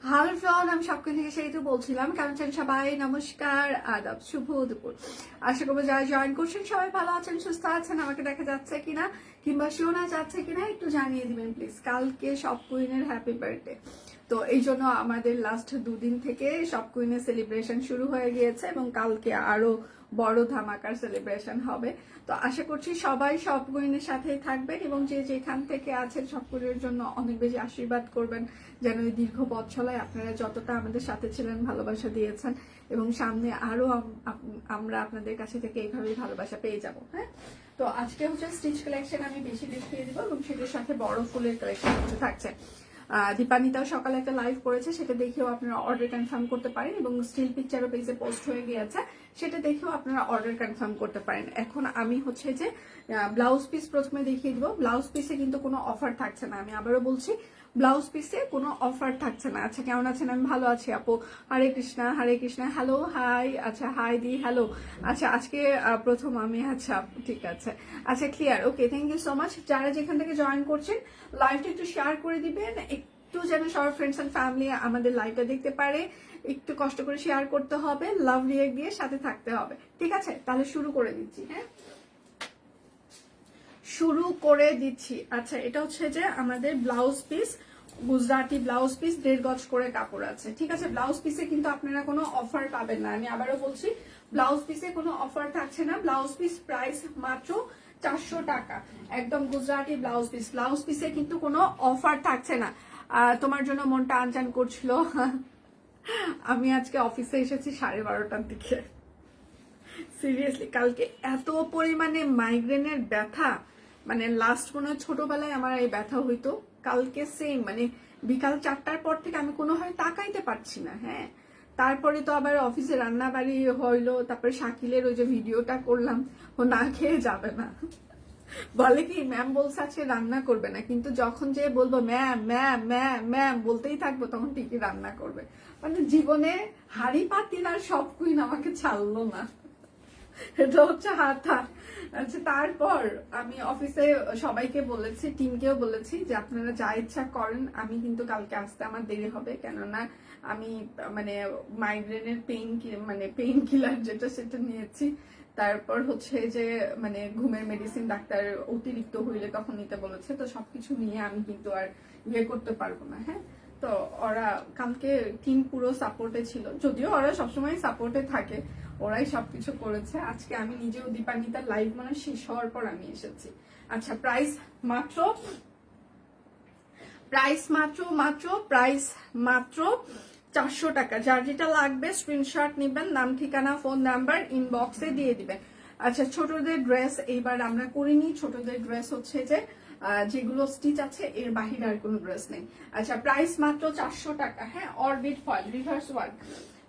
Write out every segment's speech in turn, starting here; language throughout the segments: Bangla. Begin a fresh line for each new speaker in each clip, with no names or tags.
হ্যালো ফ্রেন্ড, আমি সবকিছু থেকে সেই তো বলছিলাম। কেমন আছেন সবাই? নমস্কার, আদাব, শুভ দুপুর। আশা করবো যারা জয়েন করছেন সবাই ভালো আছেন, সুস্থ আছেন। আমাকে দেখা যাচ্ছে কিনা কিংবা শোনা যাচ্ছে কিনা একটু জানিয়ে দিবেন প্লিজ। কালকে সব কুইনের হ্যাপি বার্থডে, তো এই জন্য আমাদের লাস্ট দুদিন থেকে সব কুইনের সেলিব্রেশন শুরু হয়ে গিয়েছে এবং কালকে আরো বড় ধামাকার সেলিব্রেশন হবে। তো আশা করছি সবাই সব কুইনের সাথেই থাকবেন এবং যে যেখান থেকে আছেন সব কুইনের জন্য অনেক বেশি আশীর্বাদ করবেন, যেন এই দীর্ঘ পথ চলায় আপনারা যতটা আমাদের সাথে ছিলেন, ভালোবাসা দিয়েছেন এবং সামনে আরো আমরা আপনাদের কাছে থেকে এইভাবেই ভালোবাসা পেয়ে যাব। হ্যাঁ, তো আজকে হচ্ছে স্টিচ কালেকশন আমি বেশি দেখিয়ে দিব এবং সেটার সাথে বড় ফুলের কালেকশন কিছু থাকছে। দীপানিতাও সকালে একটা লাইভ করেছে, সেটা দেখেও আপনারা অর্ডার কনফার্ম করতে পারেন এবং স্টিল পিকচারও পেজে পোস্ট হয়ে গিয়েছে, সেটা দেখেও আপনারা অর্ডার কনফার্ম করতে পারেন। এখন আমি হচ্ছে যে ব্লাউজ পিস প্রথমে দেখিয়ে দিব। ব্লাউজ পিসে কিন্তু কোনো অফার থাকছে না, আমি আবারও বলছি, ব্লাউজ পিসে কোনো অফার থাকছে না। আচ্ছা, কেমন আছেন? আমি ভালো আছি আপু। হরে কৃষ্ণা, হরে কৃষ্ণা। Hello, hi. আচ্ছা, হাই দি, হ্যালো। আচ্ছা, আজকে প্রথম আমি। আচ্ছা, ঠিক আছে। আচ্ছা, clear, okay, thank you so much. যারা যেখান থেকে জয়েন করছেন লাইভটা একটু শেয়ার করে দিবেন, একটু যেন সব ফ্রেন্ডস অ্যান্ড ফ্যামিলি আমাদের লাইভটা দেখতে পারে। একটু কষ্ট করে শেয়ার করতে হবে, লাভ রিয়েক্ট দিয়ে সাথে থাকতে হবে, ঠিক আছে? তাহলে শুরু করে দিচ্ছি। হ্যাঁ, শুরু করে দিচ্ছি। আচ্ছা, এটা হচ্ছে যে আমাদের blouse piece, Gujarati blouse piece, 1.5 গজ করে কাপড় আছে, ঠিক আছে? ব্লাউজ পিসে কিন্তু আপনারা কোনো অফার পাবেন না, আমি আবারও বলছি, ব্লাউজ পিসে কোনো অফার থাকছে না। ব্লাউজ পিস প্রাইস মাত্র 400 টাকা, একদম গুজরাটি ব্লাউজ পিস। ব্লাউজ পিসে কিন্তু কোনো অফার থাকছে না। তোমার জন্য মনটা আনচান করছিল। আমি আজকে অফিসে এসেছি 12:30টার দিকে। সিরিয়াসলি কালকে এত পরিমাণে মাইগ্রেনের ব্যথা, মানে লাস্ট মনে হয় ছোটবেলায় আমার এই ব্যথা হইতো, কালকে সেম, মানে বিকাল 4টার পর থেকে আমি কোনোভাবে তাকাইতে পারছি না। হ্যাঁ, তারপরে তো আবার অফিসে রান্না বাড়ি হইলো, তারপরে শাকিলের ওই যে ভিডিওটা করলাম, ও না খেয়ে যাবে না, বলে কি ম্যাম বলছে আজকে রান্না করবে না, কিন্তু যখন যে বলবো ম্যাম ম্যাম ম্যাম ম্যাম বলতেই থাকবো, তখন ঠিকই রান্না করবে। মানে জীবনে হাড়ি পাতিল আর সব কুইন আমাকে ছাড়লো না, এটা হচ্ছে হাতা। আচ্ছা, তারপর আমি অফিসে সবাইকে বলেছি, টিমকেও বলেছি যে আপনারা যা ইচ্ছা করেন, আমি কিন্তু কালকে আসতে আমার দেরি হবে, কেননা আমি মানে মাইগ্রেনের পেইন কিলার যেটা সেটা নিয়েছি। তারপর হচ্ছে যে মানে ঘুমের মেডিসিন ডাক্তার অতিরিক্ত হইলে তখন নিতে বলেছে, তো সবকিছু নিয়ে আমি কিন্তু আর ইয়ে করতে পারবো না। হ্যাঁ, তো ওরা কালকে টিম পুরো সাপোর্টে ছিল, যদিও ওরা সবসময় সাপোর্টে থাকে, ওরাই সবকিছু করেছে। আজকে আমি নিজেও দীপান্বিতার লাইভ মানে শেষ হওয়ার পর আমি এসেছি। আচ্ছা, প্রাইস মাত্র মাত্র 400 টাকা। যার যেটা লাগবে স্ক্রিনশট নিবেন, নাম ঠিকানা ফোন নাম্বার ইনবক্সে দিয়ে দিবেন। আচ্ছা, ছোটদের ড্রেস এইবার আমরা করিনি, ছোটদের ড্রেস হচ্ছে যে যেগুলো স্টিচ আছে এর বাহিরে আর কোনো ড্রেস নেই। আচ্ছা, প্রাইস মাত্র 400 টাকা। হ্যাঁ, orbit foil reverse work.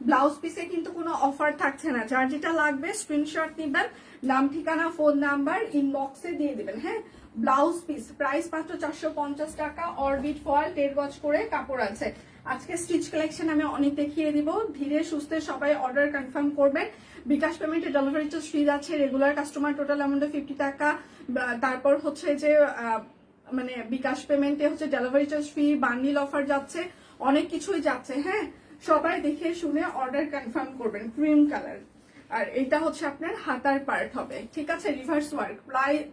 Blouse পিসে কিন্তু কোনো অফার থাকছে না, যার যেটা লাগবে স্ক্রিনশট নিবেন, নাম ঠিকানা ফোন নাম্বার ইনবক্সে দিয়ে দিবেন। হ্যাঁ, ব্লাউজ পিস প্রাইস মাত্র 450 টাকা, অরবিট ফয়েল, 1.5 গজ করে কাপড় আছে। আজকে স্টিচ কালেকশন আমি অনেক দেখিয়ে দিব, ধীরে সুস্থে সবাই অর্ডার কনফার্ম করবেন। বিকাশ পেমেন্টে ডেলিভারি চার্জ ফ্রি আছে, রেগুলার কাস্টমার টোটাল অ্যামাউন্টে 50 টাকা। তারপর হচ্ছে যে মানে বিকাশ পেমেন্টে হচ্ছে delivery charge free, bundle offer যাচ্ছে, অনেক কিছুই যাচ্ছে। হ্যাঁ, সবাই দেখে শুনে অর্ডার কনফার্ম করবেন। ক্রিম কালার, আর এটা হচ্ছে আপনার হাতার পার্ট হবে, ঠিক আছে, রিভার্স ওয়ার্ক।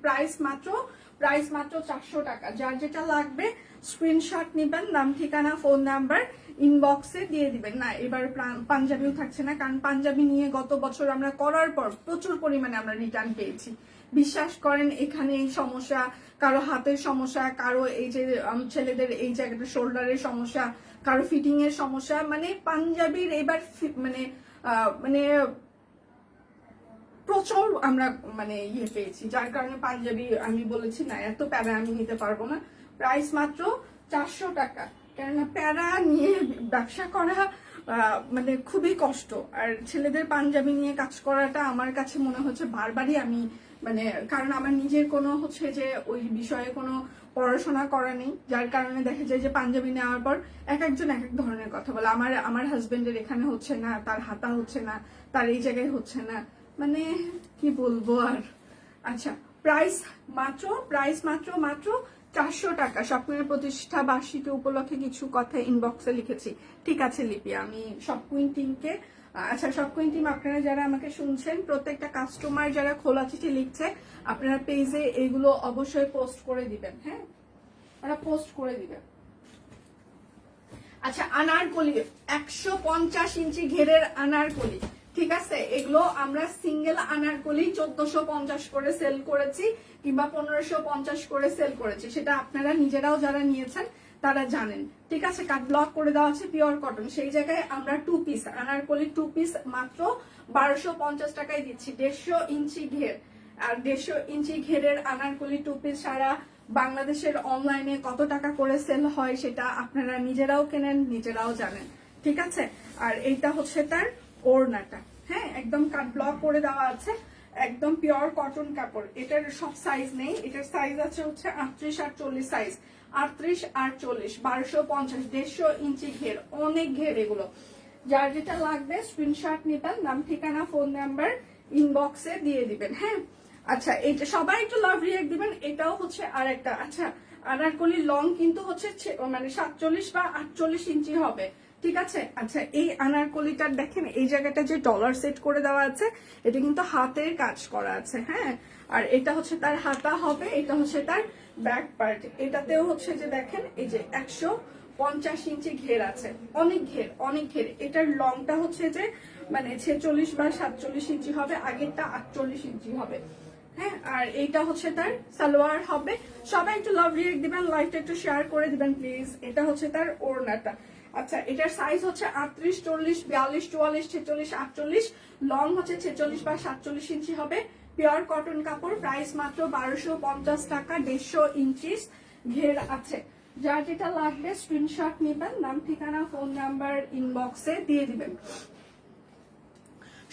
প্রাইস মাত্র 400 টাকা। যার যেটা লাগবে স্ক্রিনশট নিবেন, নাম ঠিকানা ফোন নাম্বার ইনবক্সে দিয়ে দিবেন। না এবার পাঞ্জাবিও থাকছে না, কারণ পাঞ্জাবি নিয়ে গত বছর আমরা করার পর প্রচুর পরিমাণে আমরা রিটার্ন পেয়েছি। বিশ্বাস করেন, এখানে এই সমস্যা, কারো হাতের সমস্যা, কারো এই যে ছেলেদের এই জায়গাটা শোল্ডারের সমস্যা, কারো ফিটিং এর সমস্যা, মানে পাঞ্জাবির এবার মানে মানে প্রচুর আমরা মানে ইয়ে পেয়েছি, যার কারণে পাঞ্জাবি আমি বলেছি না এত প্যারা আমি নিতে পারবো না। প্রাইস মাত্র 400 টাকা। কেননা প্যারা নিয়ে ব্যবসা করা মানে খুবই কষ্ট, আর ছেলেদের পাঞ্জাবি নিয়ে কাজ করাটা আমার কাছে মনে হচ্ছে বারবারই আমি মানে, কারণ আমার নিজের কোনো হচ্ছে যে ওই বিষয়ে কোনো পড়াশোনা করা নেই, যার কারণে দেখা যায় যে পাঞ্জাবি নেওয়ার পর এক একজন এক এক ধরনের কথা বলে। আমার হাজবেন্ডের এখানে হচ্ছে না, তার হাতা হচ্ছে না, তার এই জায়গায় হচ্ছে না, মানে কি বলবো আর। আচ্ছা, প্রাইস মাত্র 400 টাকা। স্বপ্নের প্রতিষ্ঠা বার্ষিকী উপলক্ষে কিছু কথা ইনবক্সে লিখেছি। ঠিক আছে লিপি, আমি সব কুইন টিমকে, আচ্ছা সব কুইন টিম আপনারা যারা আমাকে শুনছেন, প্রত্যেকটা কাস্টমার যারা খোলা চিঠি লিখছে, আপনারা পেজে এগুলো অবশ্যই পোস্ট করে দিবেন। হ্যাঁ, ওরা পোস্ট করে দিবেন। আচ্ছা, আনারকলি 150 ইঞ্চি ঘেরের আনারকলি, ঠিক আছে, এগুলো আমরা সিঙ্গেল আনারকলি 1450 করে সেল করেছি, কিংবা 1550 করে সেল করেছি, সেটা আপনারা নিজেরাও যারা নিয়েছেন তারা জানেন। ঠিক আছে, কাট ব্লক করে দেওয়া আছে পিওর কটন। সেই জায়গায় আমরা 2 পিস আনারকলি 2 পিস মাত্র 1250 টাকায় দিচ্ছি। 150 ইঞ্চি ঘের, আর 150 ইঞ্চি ঘেরের আনারকলি 2 পিস সারা বাংলাদেশের অনলাইনে কত টাকা করে সেল হয় সেটা আপনারা নিজেরাও কেনেন, নিজেরাও জানেন। ঠিক আছে, আর এইটা হচ্ছে তার ওড়নাটা। হ্যাঁ, একদম কাট ব্লক করে দেওয়া আছে, একদম পিওর কটন কাপড়। এটার সব সাইজ নেই, এটার সাইজ আছে হচ্ছে 38 আর 40 সাইজ, 38 আর 40, 1250, 150 ইঞ্চি ঘের, অনেক ঘের এগুলো। যার যেটা লাগবে স্ক্রিনশট নিবেন, নাম ঠিকানা ফোন নাম্বার ইনবক্সে দিয়ে দিবেন। হ্যাঁ, আচ্ছা, এইটা সবাই একটু লাভ রিয়েক্ট দিবেন। এটাও হচ্ছে আর একটা, আচ্ছা আনারকলি লং কিন্তু হচ্ছে মানে 47 বা 48 ইঞ্চি হবে। ঠিক আছে, আচ্ছা এই আনারকলিটার দেখেন এই জায়গাটা যে ডলার সেট করে দেওয়া আছে, এটা কিন্তু হাতের কাজ করা আছে। হ্যাঁ, আর এটা হচ্ছে তার হাতা হবে, এটা হচ্ছে তার ব্যাক পার্ট। এটাতেও হচ্ছে যে দেখেন এই যে 150 ইঞ্চি ঘের আছে, অনেক ঘের অনেক ঘের। এটার লংটা হচ্ছে যে মানে 46 বা 47 ইঞ্চি হবে, আগেরটা 48 ইঞ্চি হবে। হ্যাঁ, আর এইটা হচ্ছে তার সালোয়ার হবে। সবাই একটু লাভ রিয়েক্ট দিবেন, লাইভটা একটু শেয়ার করে দিবেন প্লিজ। এটা হচ্ছে তার ওড়নাটা। আচ্ছা, এটার সাইজ হচ্ছে 38, 40, 42, 44, 46, 48, লং হচ্ছে 46 বা 47 ইঞ্চি হবে, পিওর কটন কাপড়। প্রাইস মাত্র 1250 টাকা, 150 ইঞ্চি ঘের আছে। যার যেটা লাগবে স্ক্রিনশট নেবেন, নাম ঠিকানা ফোন নাম্বার ইনবক্সে দিয়ে দিবেন।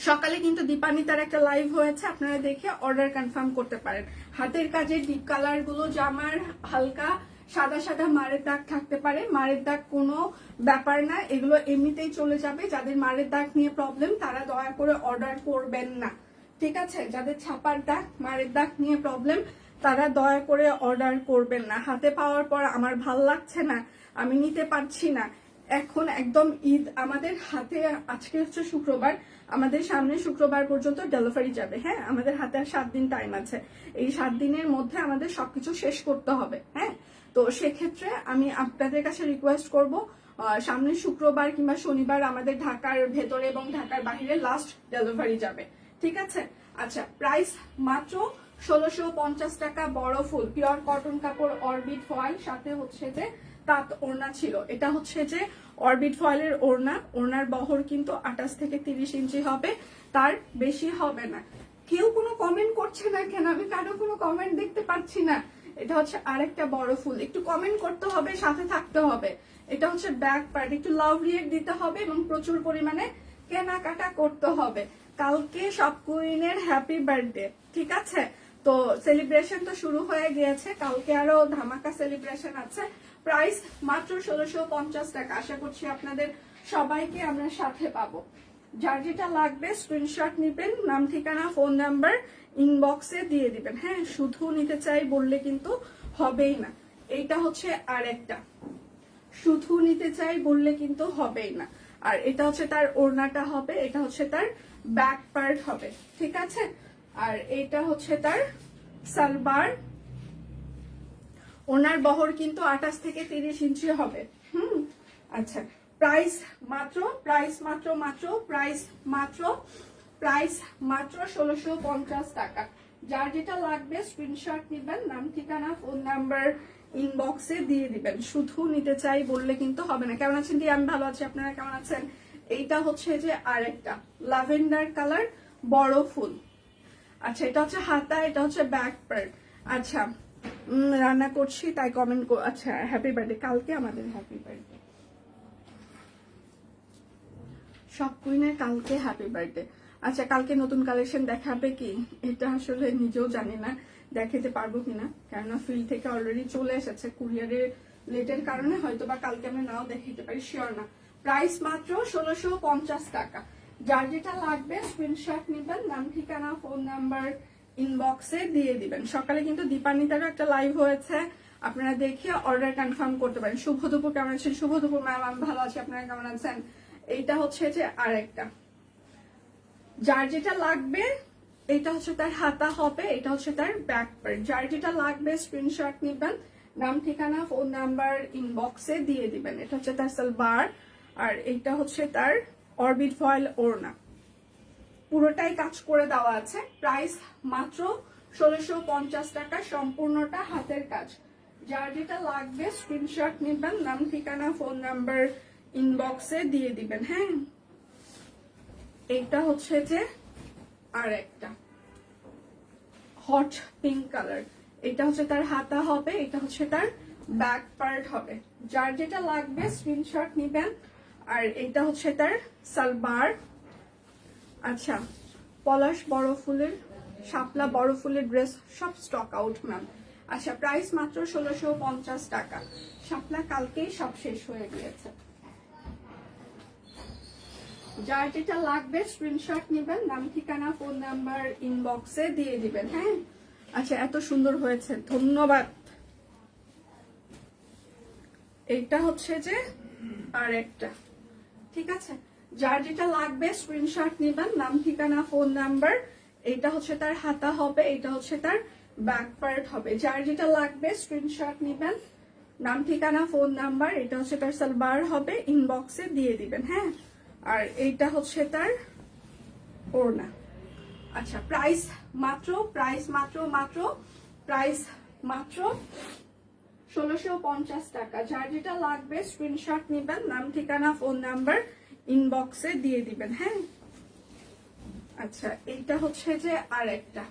সকালে কিন্তু দীপান্বিতার একটা লাইভ হয়েছে, আপনারা দেখে অর্ডার কনফার্ম করতে পারেন। হাতের কাজের ডিপ কালার গুলো জামার হালকা সাদা সাদা মারের দাগ থাকতে পারে, মারের দাগ কোনো ব্যাপার না, এগুলো এমনিতেই চলে যাবে। যাদের মারের দাগ নিয়ে প্রবলেম তারা দয়া করে অর্ডার করবেন না। ঠিক আছে, যাদের ছাপার দাগ মারের দাগ নিয়ে প্রবলেম তারা দয়া করে অর্ডার করবেন না। হাতে পাওয়ার পর আমার ভাল লাগছে না, আমি নিতে পারছি না, এখন একদম ঈদ আমাদের হাতে, আজকে হচ্ছে শুক্রবার, আমাদের সামনে শুক্রবার পর্যন্ত ডেলিভারি যাবে। হ্যাঁ, আমাদের হাতে আর 7 দিন টাইম আছে, এই 7 দিনের মধ্যে আমাদের সবকিছু শেষ করতে হবে। হ্যাঁ, তো সেক্ষেত্রে আমি আপনাদের কাছে রিকোয়েস্ট করব, সামনে শুক্রবার কিংবা শনিবার আমাদের ঢাকার ভেতরে এবং ঢাকার বাইরে লাস্ট ডেলিভারি যাবে। ঠিক আছে, আচ্ছা প্রাইস মাত্র 1650 টাকা। বড় ফুল পিওর কটন কাপড়, অরবিট ফয়েল, সাথে হচ্ছে যে তাঁত ওড়না ছিল। এটা হচ্ছে যে অরবিট ফয়েলের ওড়না, ওড়নার বহর কিন্তু 28 থেকে 30 ইঞ্চি হবে, তার বেশি হবে না। কেউ কোনো কমেন্ট করছে না কেন? আমি কারো কোনো কমেন্ট দেখতে পাচ্ছি না। এটা হচ্ছে আরেকটা বড় ফুল, একটু কমেন্ট করতে হবে, সাথে থাকতে হবে। এটা হচ্ছে ব্যাক পার্ট, একটু লাভ রিয়েক্ট দিতে হবে এবং প্রচুর পরিমাণে কেনাকাটা করতে হবে। কালকে সব কুইনের হ্যাপি বার্থডে, ঠিক আছে, তো সেলিব্রেশন তো শুরু হয়ে গিয়েছে, কালকে আরো ধামাকা সেলিব্রেশন আছে। প্রাইস মাত্র 1650 টাকা। আশা করছি আপনাদের সবাইকে আমরা সাথে পাবো। যার যেটা লাগবে স্ক্রিনশট নিবেন, নাম ঠিকানা ফোন নাম্বার ইনবক্সে দিয়ে দিবেন। হ্যাঁ, শুধু নিতে চাই বললে কিন্তু হবেই না। এইটা হচ্ছে আর একটা, শুধু নিতে চাই বললে কিন্তু হবেই না। আর এটা হচ্ছে তার ওড়নাটা হবে, এটা হচ্ছে তার ব্যাক পার্ট হবে, ঠিক আছে। আর এটা হচ্ছে তার সালবার, ওনার বহর কিন্তু 28 থেকে 30 ইঞ্চি হবে। আচ্ছা, প্রাইস মাত্র 1650 টাকা। যার যেটা লাগবে স্ক্রিনশট নেবেন, নাম ঠিকানা ফোন নাম্বার ইনবক্সে দিয়ে দিবেন। শুধু নিতে চাই বললে কিন্তু হবে না। কেমন আছেন? আমি ভালো আছি, আপনারা কেমন আছেন? এইটা হচ্ছে যে আরেকটা ল্যাভেন্ডার কালার বড় ফুল। আচ্ছা, এটা হচ্ছে হাতা, এটা হচ্ছে ব্যাক পার্ট। আচ্ছা, রান্না করছি তাই কমেন্ট। আচ্ছা, হ্যাপি বার্থডে, কালকে আমাদের হ্যাপি বার্থডে, সব কুইনের কালকে হ্যাপি বার্থডে। আচ্ছা, কালকে নতুন কালেকশন দেখাবে কি এটা আসলে নিজেও জানি না দেখাতে পারবো কিনা, কেননা ফিল্ড থেকে অলরেডি চলে এসেছে, কুরিয়ারের লেটের কারণে হয়তো বা কালকে আমরা নাও দেখাতে পারি, শিওর না। প্রাইস মাত্র 1650 টাকা। যার যেটা লাগবে স্ক্রিনশট নেবেন, নাম ঠিকানা ফোন নাম্বার ইনবক্সে দিয়ে দিবেন। সকালে কিন্তু দীপান্বিতারও একটা লাইভ হয়েছে, আপনারা দেখে অর্ডার কনফার্ম করতে পারেন। শুভ দুপুর, কেমন আছেন? শুভ দুপুর ম্যাম, আমি ভালো আছি, আপনারা কেমন আছেন? এইটা হচ্ছে যে আরেকটা, যার যেটা লাগবে, এটা হচ্ছে তার হাতা হবে, এটা হচ্ছে তার ব্যাক পার্ট। যার যেটা লাগবে স্ক্রিনশট নেবেন, নাম ঠিকানা ফোন নাম্বার ইনবক্সে দিয়ে দিবেন। এটা হচ্ছে তার সালবার, আর এইটা হচ্ছে তার অরবিট ফয়েল ওড়না, পুরোটাই কাজ করে দেওয়া আছে। প্রাইস মাত্র 1650 টাকা, সম্পূর্ণটা হাতের কাজ। যার যেটা লাগবে স্ক্রিনশট নেবেন, নাম ঠিকানা ফোন নাম্বার ইনবক্সে দিয়ে দিবেন। হ্যাঁ, এইটা হচ্ছে যে আর একটা হট পিঙ্ক কালার, এটা হচ্ছে তার হাতা হবে, এটা হচ্ছে তার ব্যাক পার্ট হবে। যার যেটা লাগবে স্ক্রিনশট নেবেন। আর এটা হচ্ছে তার সালবার। আচ্ছা, পলাশ বড় ফুলের, শাপলা বড় ফুলের ড্রেস সব স্টক আউট ম্যাম। আচ্ছা, প্রাইস মাত্র 1650 টাকা। শাপলা কালকেই সব শেষ হয়ে গিয়েছে। যার যেটা লাগবে স্ক্রিনশট নেবেন, নাম ঠিকানা ফোন নাম্বার ইনবক্সে দিয়ে দিবেন। হ্যাঁ, আচ্ছা, এত সুন্দর হয়েছে, ধন্যবাদ। এইটা হচ্ছে যে আর একটা, ঠিক আছে। যার যেটা লাগবে স্ক্রিনশট নেবেন, নাম ঠিকানা ফোন নাম্বার। এটা হচ্ছে তার হাতা হবে, এটা হচ্ছে তার ব্যাক পার্ট হবে। যার যেটা লাগবে স্ক্রিনশট নেবেন, নাম ঠিকানা ফোন নাম্বার। এটা হচ্ছে তার সালবার হবে, ইনবক্সে দিয়ে দিবেন। হ্যাঁ, আর এইটা হচ্ছে তার ওড়না। আচ্ছা, প্রাইস মাত্র 1650 টাকা। যার যেটা লাগবে স্ক্রিনশট নেবেন, নাম ঠিকানা ফোন নাম্বার ইনবক্সে দিয়ে দিবেন। হ্যাঁ, আচ্ছা, এইটা হচ্ছে যে আর একটা,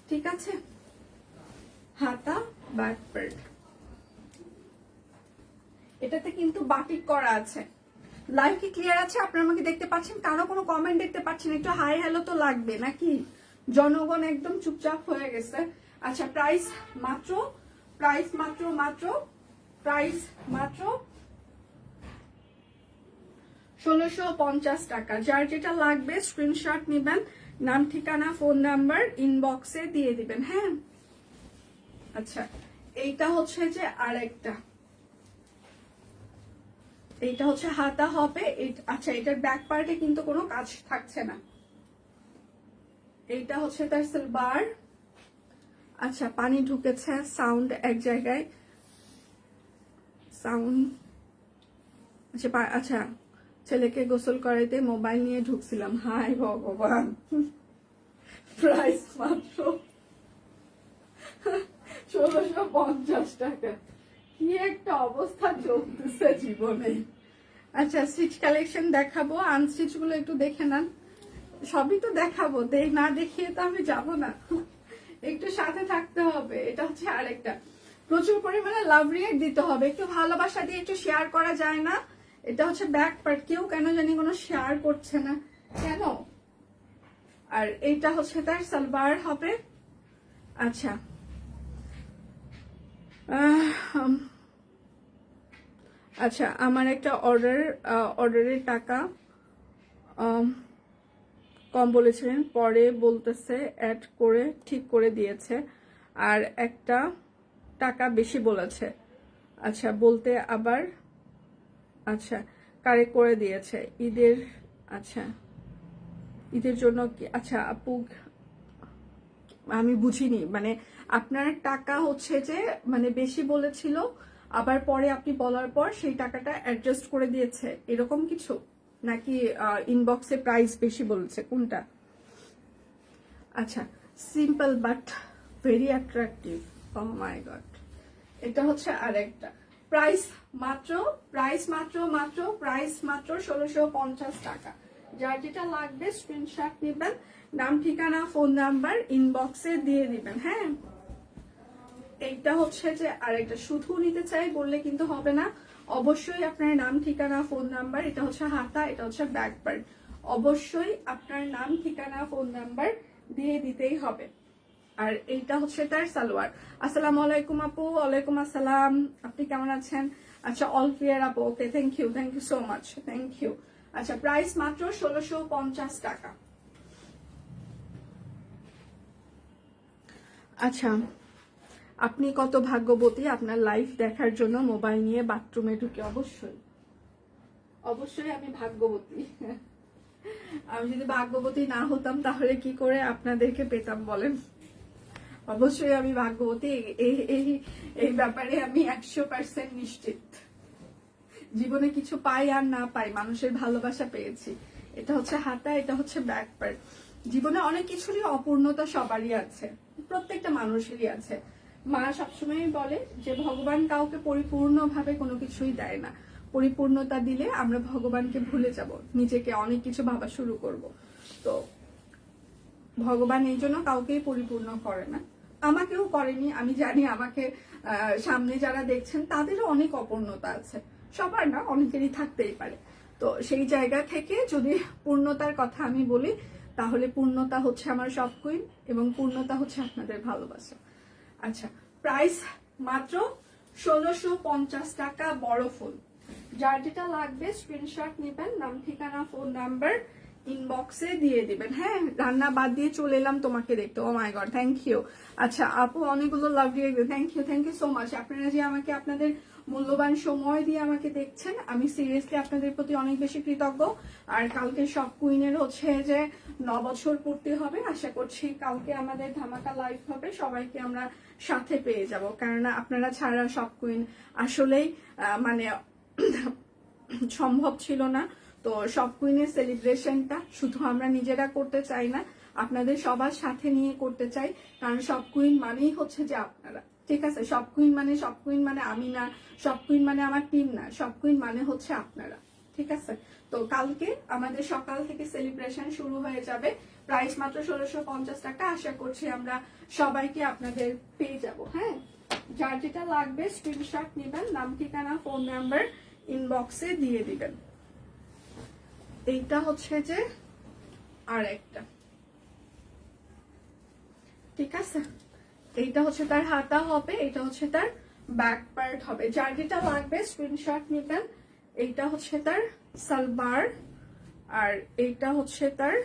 ঠিক আছে, হাতা ব্যাক পার্ট। এটাতে কিন্তু বাটিক করা আছে। লাইভ কি ক্লিয়ার আছে? আপনারা আমাকে দেখতে পাচ্ছেন? কারো কোনো কমেন্ট দেখতে পাচ্ছেন? একটু হাই হ্যালো তো লাগবে নাকি? জনগণ একদম চুপচাপ হয়ে গেছে। আচ্ছা, প্রাইস মাত্র 1650 টাকা। যার যেটা লাগবে স্ক্রিনশট নেবেন, নাম ঠিকানা ফোন নাম্বার ইনবক্সে দিয়ে দিবেন। হ্যাঁ, আচ্ছা, এইটা হচ্ছে যে আরেকটা, এইটা হচ্ছে হাতা হবে। আচ্ছা, এটার ব্যাক পার্টে কিন্তু কোনো কাজ থাকছে না। এইটা হচ্ছে তার সালবার। আচ্ছা, পানি ঢুকেছে, সাউন্ড এক জায়গায়, সাউন্ড। আচ্ছা, ছেলেকে গোসল করাইতে মোবাইল নিয়ে ঢুকছিলাম। হাই ভগবান। প্রাইস মাত্র 1650 টাকা। কি একটা অবস্থা চলতেছে জীবনে। আচ্ছা, স্টিচ কালেকশন দেখাবো, আনস্টিচ গুলো একটু দেখে নেন। সবই তো দেখাবো, না দেখিয়ে তো আমি যাব না, একটু সাথে থাকতে হবে। এটা হচ্ছে আরেকটা, প্রচুর পরিমাণে লাভ রিয়েক্ট দিতে হবে, একটু ভালোবাসা দিয়ে একটু শেয়ার করা যায় না? এটা হচ্ছে ব্যাক পার্ট, কেউ কেন জানি কোনো শেয়ার করছে না কেন। আর এইটা হচ্ছে তার সালবার হবে। আচ্ছা, আচ্ছা, আমার একটা অর্ডারের টাকা কম বলেছিলেন, পরে বলতেছে অ্যাড করে ঠিক করে দিয়েছে, আর একটা টাকা বেশি বলেছে। আচ্ছা, বলতে আবার, আচ্ছা, কারেক্ট করে দিয়েছে ঈদের। আচ্ছা ঈদের জন্য কি? আচ্ছা আপু আমি বুঝিনি, মানে আপনার টাকা হচ্ছে যে মানে বেশি বলেছিল, আবার পরে আপনি বলার পর সেই টাকাটা অ্যাডজাস্ট করে দিয়েছে এরকম কিছু, নাকি ইনবক্সে প্রাইস বেশি বলেছে, কোনটা? আচ্ছা simple but very attractive, oh my god. এটা হচ্ছে আরেকটা প্রাইস মাত্র, প্রাইস মাত্র 1650 টাকা। যার যেটা লাগবে স্ক্রিনশট নেবেন, নাম ঠিকানা ফোন নাম্বার ইনবক্সে দিয়ে দিবেন। হ্যাঁ এইটা হচ্ছে যে আরেকটা, শুধু নিতে চাই বললে কিন্তু হবে না, অবশ্যই আপনার নাম ঠিকানা ফোন নাম্বার, এটা হচ্ছে হাতা, এটা হচ্ছে ব্যাক পার্ট, অবশ্যই আপনার নাম ঠিকানা ফোন নাম্বার দিয়ে দিতেই হবে। আর এইটা হচ্ছে তার সালোয়ার। আসসালামু আলাইকুম আপু। ওয়ালাইকুম আসসালাম, আপনি কেমন আছেন? আচ্ছা অল ক্লিয়ার আপু, okay thank you so much, thank you. আচ্ছা প্রাইস মাত্র 1650 টাকা। আচ্ছা আপনি কত ভাগ্যবতী আপনার লাইভ দেখার জন্য মোবাইল নিয়ে বাথরুমে ঢুকে। অবশ্যই অবশ্যই আমি ভাগ্যবতী। আমি যদি ভাগ্যবতী না হতাম তাহলে কি করে আপনাদেরকে পেতাম বলেন? অবশ্যই আমি ভাগ্যবতী, এই ব্যাপারে আমি 100% নিশ্চিত। জীবনে কিছু পাই আর না পাই, মানুষের ভালোবাসা পেয়েছি। এটা হচ্ছে হাতা, এটা হচ্ছে ব্যাক পার্ট। জীবনে অনেক কিছুরই অপূর্ণতা সবারই আছে, প্রত্যেকটা মানুষেরই আছে। মা সবসময় বলে যে ভগবান কাউকে পরিপূর্ণভাবে কোনো কিছুই দেয় না, পরিপূর্ণতা দিলে আমরা ভগবানকে ভুলে যাব, নিজেকে অনেক কিছু ভাবা শুরু করব। তো ভগবান এই জন্য কাউকেই পরিপূর্ণ করে না, আমাকেও করেনি। আমি জানি আমাকে সামনে যারা দেখছেন তাদেরও অনেক অপূর্ণতা আছে, সবার না, অনেকেরই থাকতেই পারে। তো সেই জায়গা থেকে যদি পূর্ণতার কথা আমি বলি, তাহলে পূর্ণতা হচ্ছে আমার সব কুইন, এবং পূর্ণতা হচ্ছে আপনাদের ভালোবাসা। আচ্ছা প্রাইস মাত্র 1650 টাকা, বড় ফুল। যার যেটা লাগবে স্ক্রিনশট নেবেন, নাম ঠিকানা ফোন নাম্বার ইনবক্সে দিয়ে দিবেন। হ্যাঁ রান্না বাদ দিয়ে চলে এলাম তোমাকে দেখতে, ও মাই গড থ্যাংক ইউ। আচ্ছা আপু অনেকগুলো লাভ দিয়ে, থ্যাংক ইউ সো মাচ। আপনারা যে আমাকে আপনাদের মূল্যবান সময় দিয়ে আমাকে দেখছেন, আমি সিরিয়াসলি আপনাদের প্রতি অনেক বেশি কৃতজ্ঞ। আর কালকে সব কুইনের হচ্ছে যে 9 বছর পূর্তি হবে, আশা করছি কালকে আমাদের ধামাকা লাইভ হবে, সবাইকে আমরা সাথে পেয়ে যাব, কেননা আপনারা ছাড়া সব কুইন আসলেই মানে সম্ভব ছিল না। তো সব কুইনের সেলিব্রেশনটা শুধু আমরা নিজেরা করতে চাই না, আপনাদের সবার সাথে নিয়ে করতে চাই, কারণ সব কুইন মানেই হচ্ছে যে আপনারা, ঠিক আছে? সব কুইন মানে আমি না, সব কুইন মানে আমার টিম না, সব কুইন মানে হচ্ছে আপনারা, ঠিক আছে? তো কালকে আমাদের সকাল থেকে সেলিব্রেশন শুরু হয়ে যাবে, প্রাইস মাত্র 1650 টাকা। আশা করছি আমরা সবাইকে আপনাদের পেয়ে যাব। হ্যাঁ যার যেটা লাগবে স্ক্রিনশট নেবেন, নাম ঠিকানা ফোন নাম্বার ইনবক্সে দিয়ে দিবেন। এইটা হচ্ছে যে আর একটা, ঠিক আছে? এইটা হচ্ছে তার হাতা হবে, এটা হচ্ছে তার ব্যাক পার্ট হবে। যার যেটা লাগবে স্ক্রিনশট নেবেন। এইটা হচ্ছে তার সালবার, আর এইটা হচ্ছে তার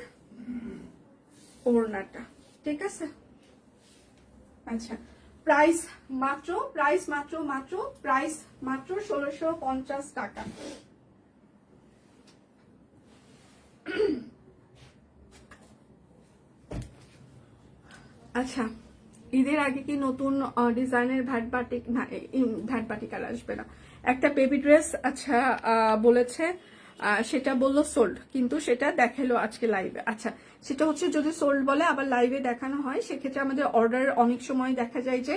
ওড়নাটা, ঠিক আছে? আচ্ছা প্রাইস মাত্র 1650 টাকা। আচ্ছা ঈদের আগে কি নতুন ডিজাইনের ভ্যাট বাটিক, না ভ্যাট বাটিক আর আসবে না, একটা বেবি ড্রেস আচ্ছা বলেছে, সেটা বললো সোল্ড, কিন্তু সেটা দেখালো আজকে লাইভে। আচ্ছা সেটা হচ্ছে যদি সোল্ড বলে আবার লাইভে দেখানো হয়, সেক্ষেত্রে আমাদের অর্ডার অনেক সময় দেখা যায় যে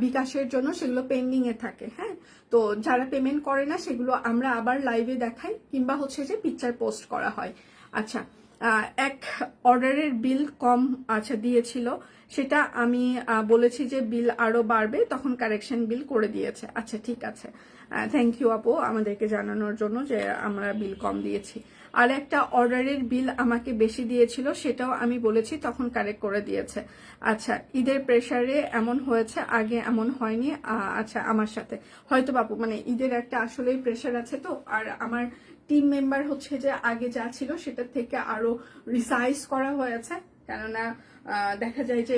বিকাশের জন্য সেগুলো পেন্ডিং এ থাকে। হ্যাঁ তো যারা পেমেন্ট করে না সেগুলো আমরা আবার লাইভে দেখাই, কিংবা হচ্ছে যে পিকচার পোস্ট করা হয়। আচ্ছা এক অর্ডারের বিল কম আচ্ছা দিয়েছিল, সেটা আমি বলেছি যে বিল আরো বাড়বে, তখন কারেকশন বিল করে দিয়েছে। আচ্ছা ঠিক আছে, থ্যাংক ইউ আপু আমাদেরকে জানানোর জন্য যে আমরা বিল কম দিয়েছি। আর একটা অর্ডারের বিল আমাকে বেশি দিয়েছিল, সেটাও আমি বলেছি, তখন কারেক্ট করে দিয়েছে। আচ্ছা ঈদের প্রেসারে এমন হয়েছে, আগে এমন হয়নি। আচ্ছা আমার সাথে হয়তো বাপু মানে ঈদের একটা আসলেই প্রেসার আছে, তো আর আমার টিম মেম্বার হচ্ছে যে আগে যা ছিল সেটার থেকে আরো রিসাইজ করা হয়েছে, কেননা দেখা যায় যে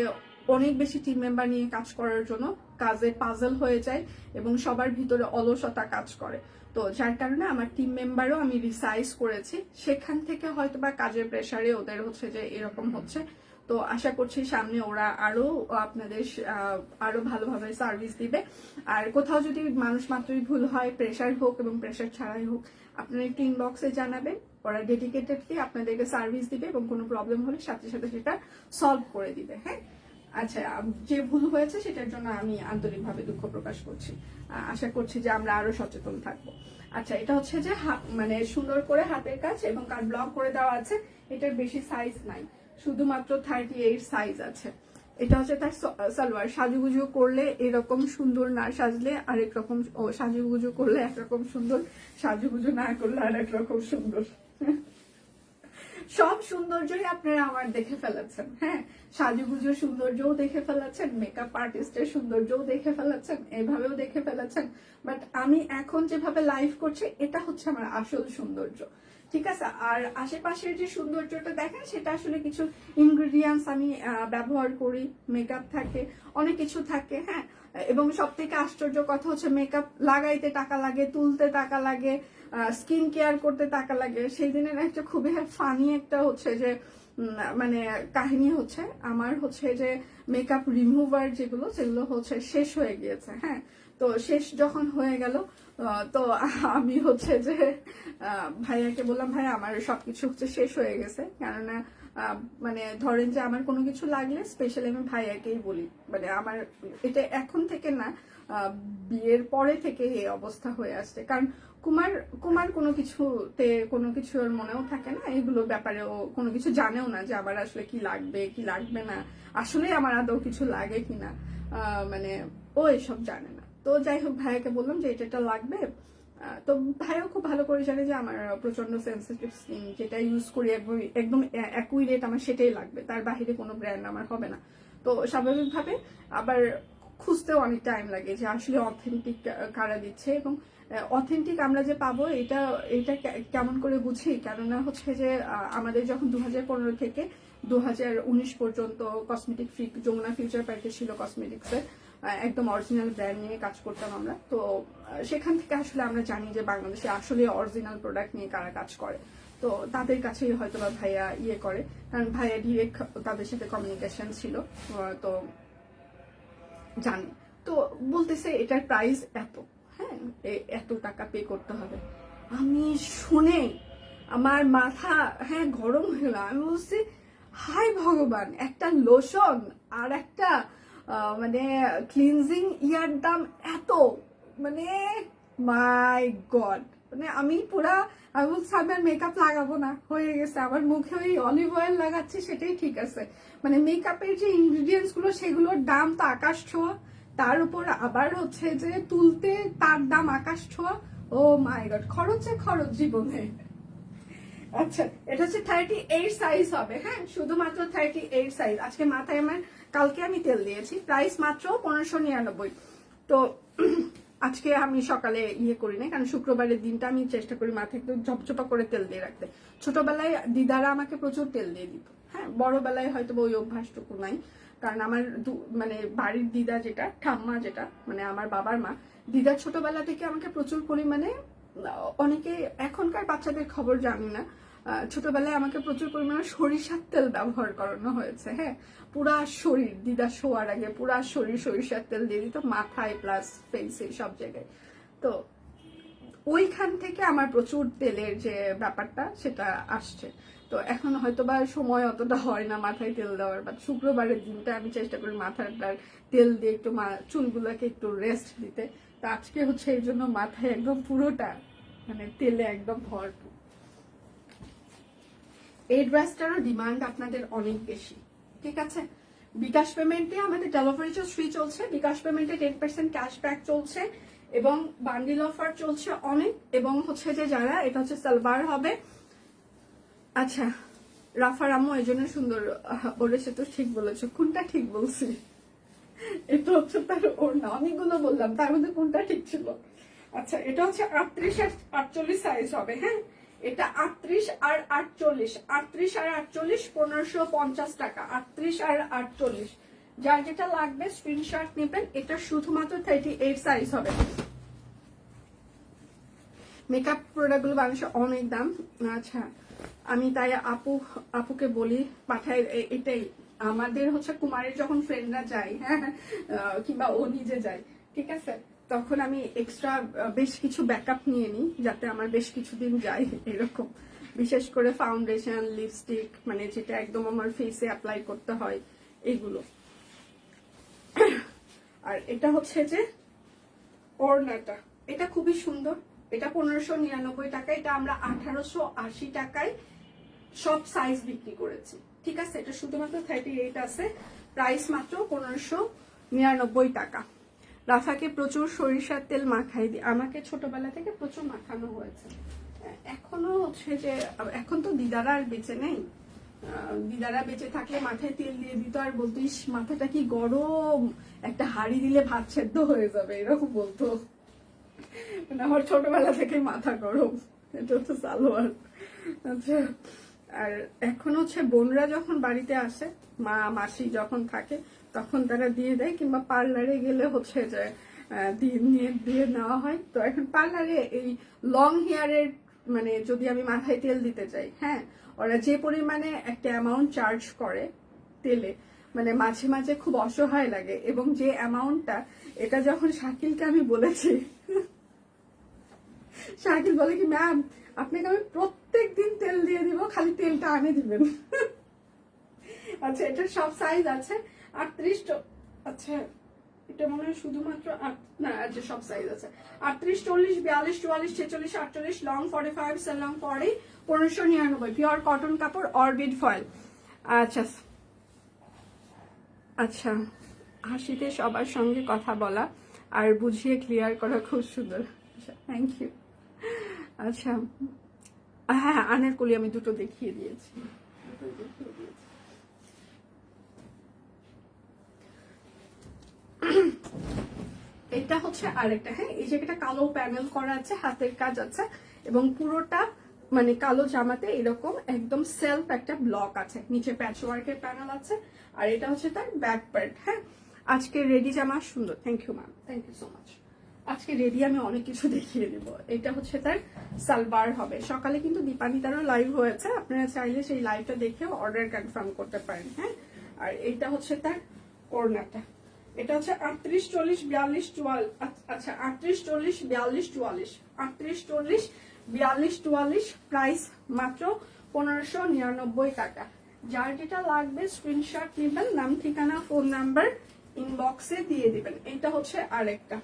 অনেক বেশি টিম মেম্বার নিয়ে কাজ করার জন্য কাজে পাজল হয়ে যায় এবং সবার ভিতরে অলসতা কাজ করে। তো যার কারণে আমার টিম মেম্বারও আমি রিসাইজ করেছি, সেখান থেকে হয়তো বা কাজের প্রেসারে ওদের হচ্ছে যে এরকম হচ্ছে। তো আশা করছি সামনে ওরা আরো আপনাদের আরো ভালোভাবে সার্ভিস দিবে। আর কোথাও যদি মানুষ মাত্রই ভুল হয়, প্রেসার হোক এবং প্রেসার ছাড়াই হোক, আপনারা একটু ইনবক্সে জানাবেন, ওরা ডেডিকেটেডলি আপনাদেরকে সার্ভিস দিবে এবং কোনো প্রবলেম হলে সাথে সাথে সেটা সলভ করে দিবে। হ্যাঁ, আচ্ছা, যে ভুল হয়েছে সেটার জন্য আমি আন্তরিকভাবে দুঃখ প্রকাশ করছি। আশা করছি যে আমরা আরো সচেতন থাকবো। আচ্ছা, এটা হচ্ছে যে মানে সুন্দর করে হাতের কাজ এবং কাট ব্লক করে দেওয়া আছে। এটার বেশি সাইজ নাই, শুধুমাত্র 38 সাইজ আছে। এটা হচ্ছে তার সালোয়ার। সাজুগুজু করলে এরকম সুন্দর, না সাজলে আরেক রকম। সাজুগুজু করলে একরকম সুন্দর, সাজুগুজু না করলে আরেক রকম সুন্দর। সব সৌন্দর্যই আপনারা আমার দেখে ফেলেছেন। হ্যাঁ, সাজুগুজুর সৌন্দর্যও দেখে ফেলেছেন, মেকআপ আর্টিস্টের সৌন্দর্যও দেখে ফেলেছেন, এভাবেও দেখে ফেলেছেন। বাট আমি এখন যেভাবে লাইভ করছি, এটা হচ্ছে আমার আসল সৌন্দর্য। ঠিক আছে, আর আশেপাশের যে সৌন্দর্যটা দেখেন সেটা আসলে কিছু ইনগ্রেডিয়েন্টস আমি ব্যবহার করি, মেকআপ থাকে, অনেক কিছু থাকে। হ্যাঁ, এবং সব থেকে আশ্চর্য কথা হচ্ছে মেকআপ লাগাইতে টাকা লাগে, তুলতে টাকা লাগে, স্কিন কেয়ার করতে টাকা লাগে। সেই দিনের একটা খুবই ফানি একটা হচ্ছে যে মানে কাহিনী হচ্ছে, আমার হচ্ছে যে মেকআপ রিমুভার যেগুলো সেগুলো হচ্ছে শেষ হয়ে গিয়েছে। হ্যাঁ, তো শেষ যখন হয়ে গেল, তো আমি হচ্ছে যে ভাইয়াকে বললাম, ভাই আমার সবকিছু হচ্ছে শেষ হয়ে গেছে। কেননা মানে ধরেন যে আমার কোনো কিছু লাগলে স্পেশালি আমি ভাইয়াকেই বলি। মানে আমার এটা এখন থেকে না, বিয়ের পরে থেকে এই অবস্থা হয়ে আসছে। কারণ কুমার কোনো কিছুতে কোনো কিছু ওর মনেও থাকে না, এগুলো ব্যাপারেও কোনো কিছু জানেও না যে আমার আসলে কি লাগবে কি লাগবে না, আসলে আমার আদৌ কিছু লাগে কিনা, মানে ও এসব জানে না। তো যাই হোক, ভাইয়াকে বললাম যে এটা লাগবে। তো ভাইও খুব ভালো করে জানে যে আমার প্রচন্ড সেন্সিটিভ স্কিন, যেটা ইউজ করি একদম অ্যাকুরেট আমার সেটাই লাগবে, তার বাহিরে কোনো ব্র্যান্ড আমার হবে না। তো স্বাভাবিকভাবে আবার খুঁজতেও অনেক টাইম লাগে যে আসলে অথেন্টিক কারা দিচ্ছে, এবং অথেন্টিক আমরা যে পাবো এটা কেমন করে বুঝি। কেননা হচ্ছে যে আমাদের যখন 2015 থেকে 2019 পর্যন্ত কসমেটিক যমুনা ফিউচার পার্কে ছিল কসমেটিক্সের, একদম অরিজিনাল ব্র্যান্ড নিয়ে কাজ করতাম আমরা। তো সেখান থেকে আসলে আমরা জানি যে বাংলাদেশে আসলে অরিজিনাল প্রোডাক্ট নিয়ে কারা কাজ করে। তো তাদের কাছেই হয়তো বা ভাইয়া ইয়ে করে, কারণ ভাইয়া ডিরেক্ট তাদের সাথে কমিউনিকেশন ছিল, তো জানি। তো বলতেছে এটার প্রাইস এত, হ্যাঁ এত টাকা পে করতে হবে। আমি শুনে আমার মাথা গরম হয়ে গেল। আমি বলছি, হাই ভগবান, একটা লোশন আর একটা মানে ক্লিনজিং ইয়ার দাম এত, মানে মাই গড। মানে আমি বলছি আমি আর মেকআপ লাগাবো না, হয়ে গেছে। আমার মুখে ওই অলিভ অয়েল লাগাচ্ছি, সেটাই ঠিক আছে। মানে মেকআপের যে ইনগ্রিডিয়েন্টস গুলো সেগুলোর দাম তো আকাশ ছোঁয়া, তার উপর আবার হচ্ছে যে তুলতে তার দাম আকাশ ছোঁয়া। ও মাই গড, খরচ জীবনে। আচ্ছা, এটা হচ্ছে 38 সাইজ হবে। হ্যাঁ, শুধুমাত্র 38 সাইজ। আজকে মাথায় কালকে আমি তেল দিয়েছি, প্রাইস মাত্র 1599। তো আজকে আমি সকালে ইয়ে করি না, কারণ শুক্রবারের দিনটা আমি চেষ্টা করি মাথায় একটু ঝপঝপা করে তেল দিয়ে রাখতে। ছোটবেলায় দিদারা আমাকে প্রচুর তেল দিয়ে দিত। হ্যাঁ, বড়বেলায় হয়তো ওই অভ্যাসটুকু নাই, কারণ আমার মানে বাড়ির দিদা যেটা, ঠাম্মা যেটা, মানে আমার বাবার মা, দিদা ছোটবেলা থেকে আমাকে প্রচুর পরিমাণে, অনেকে এখনকার বাচ্চাদের খবর জানি না, ছোটবেলায় আমাকে প্রচুর পরিমাণে সরিষার তেল ব্যবহার করানো হয়েছে। হ্যাঁ, পুরা শরীর, দিদা শোয়ার আগে পুরা শরীর সরিষার তেল দিয়ে দিত, মাথায় প্লাস ফেসে সব জায়গায়। তো ওইখান থেকে আমার প্রচুর তেলের যে ব্যাপারটা সেটা আসছে। তো এখন হয়তো বা সময় অতটা হয় না মাথায় তেল দেওয়ার, বাট শুক্রবারের দিনটা আমি চেষ্টা করি মাথাটার তেল দিয়ে একটু চুলগুলোকে একটু রেস্ট দিতে। তো আজকে হচ্ছে এই জন্য মাথায় একদম পুরোটা মানে তেলে একদম ভরপুর। এই ড্রেসটারও ডিমান্ড আপনাদের অনেক বেশি, ঠিক আছে। বিকাশ পেমেন্টে আমাদের ডেলিভারি চার্জ ফ্রি চলছে, বিকাশ পেমেন্টে 10% ক্যাশব্যাক চলছে, এবং বান্ডিল অফার চলছে অনেক। এবং হচ্ছে যে যারা, এটা হচ্ছে সালবার হবে। আচ্ছা, রাফার আম্মু এই জন্য সুন্দর বলেছে, তো ঠিক বলেছো। কোনটা ঠিক বলছি? এটা হচ্ছে তার ওড়না, অনেকগুলো বললাম, তার মধ্যে কোনটা ঠিক ছিল? আচ্ছা, এটা হচ্ছে 38 আর 48 সাইজ হবে। হ্যাঁ, এটা 38 আর 48, 38 আর 48 1550 টাকা, 38 আর 48। যার যেটা লাগবে স্ক্রিনশট নেবেন। এটা শুধুমাত্র 38 সাইজ হবে। মেকআপ প্রোডাক্টগুলো বাংলাদেশে অনেক দাম। আচ্ছা, আমি তাই আপুকে বলি পাঠায়, এটাই আমাদের হচ্ছে কুমারের যখন ফ্রেন্ডরা যায়, হ্যাঁ, কিংবা ও নিজে যায়, ঠিক আছে, তখন আমি এক্সট্রা বেশ কিছু ব্যাকআপ নিয়ে নিই যাতে আমার বেশ কিছুদিন যায় এরকম। বিশেষ করে ফাউন্ডেশন, লিপস্টিক, মানে যেটা একদম আমার ফেসে অ্যাপ্লাই করতে হয় এগুলো। আর এটা হচ্ছে যে ওড়নাটা, এটা খুবই সুন্দর, এটা 1599 টাকা, এটা আমরা 1880 টাকায় সব সাইজ বিক্রি করেছি, ঠিক আছে। এটা শুধুমাত্র 38 আছে, প্রাইস মাত্র 1599 টাকা। রাফাকে প্রচুর সরিষার তেল মাখাই দিই, আমাকে ছোটবেলা থেকে প্রচুর মাখানো হয়েছে। এখনো হচ্ছে যে, এখন তো দিদারা আর বেঁচে নেই, দিদারা বেঁচে থাকলে মাথায় তেল দিয়ে দিত আর বলতো ইস মাথাটা কি গরম, একটা হাঁড়ি দিলে ভাত সেদ্ধ হয়ে যাবে, এরকম বলতো। মানে আমার ছোটবেলা থেকে মাথা গরম, এটা হচ্ছে সালোয়ার। আচ্ছা, আর এখন হচ্ছে বোনরা যখন বাড়িতে আসে, মা মাসি যখন থাকে, তখন তারা দিয়ে দেয়, কিংবা পার্লারে গেলে হচ্ছে যে দিয়ে নেওয়া হয়। তো এখন পার্লারে এই লং হেয়ারের, মানে যদি আমি মাথায় তেল দিতে চাই, হ্যাঁ, ওরা যে পরিমাণে একটা অ্যামাউন্ট চার্জ করে তেলে, মানে মাঝে মাঝে খুব অসহায় লাগে। এবং যে অ্যামাউন্টটা, এটা যখন শাকিলকে আমি বলেছি, শাকিল বলে কি ম্যাম আপনাকে আমি প্রত্যেক দিন তেল দিয়ে দিব, খালি তেলটা আনে দিবেন। আচ্ছা, এটার সব সাইজ আছে, 38, আচ্ছা এটা মনে হয় শুধুমাত্র না, যে সব সাইজ আছে 38, 40, 42, 44, 46, 48, long 45, sale long 40, 1599, pure cotton কাপড়, অরবিট ফয়েল। আচ্ছা আচ্ছা, হাসিতে সবার সঙ্গে কথা বলা আর বুঝিয়ে ক্লিয়ার করা খুব সুন্দর, থ্যাংক ইউ। আচ্ছা, হ্যাঁ, আনারকলি আমি দুটো দেখিয়ে দিয়েছি। এটা হচ্ছে আরেকটা, হ্যাঁ, এই জায়গাটা কালো প্যানেল করা আছে, হাতের কাজ আছে, এবং পুরোটা মানে কালো জামাতে এরকম একদম সেলফ একটা ব্লক আছে, নিচে প্যাচ ওয়ার্কের প্যানেল আছে, আর এটা হচ্ছে তার ব্যাক পার্ট। হ্যাঁ, আজকে রেডি জামা সুন্দর, thank you ma'am, thank you so much. আজকে রেডি আমি অনেক কিছু দেখিয়ে দিব। এটা হচ্ছে তার সালবার হবে। সকালে কিন্তু দীপানিতারও লাইভ হয়েছে, আপনারা চাইলে সেই লাইভটা দেখেও অর্ডার কনফার্ম করতে পারেন। হ্যাঁ, আর এটা হচ্ছে তার ওড়নাটা, এটা হচ্ছে 38, 40, 42, 44, আচ্ছা 38, 40, 42, 44, 38, 40, 42, 44, প্রাইস মাত্র 1599 টাকা। যার যেটা লাগবে স্ক্রিনশট নেবেন, নাম ঠিকানা ফোন নাম্বার ইনবক্সে দিয়ে দিবেন। এটা হচ্ছে আরেকটা,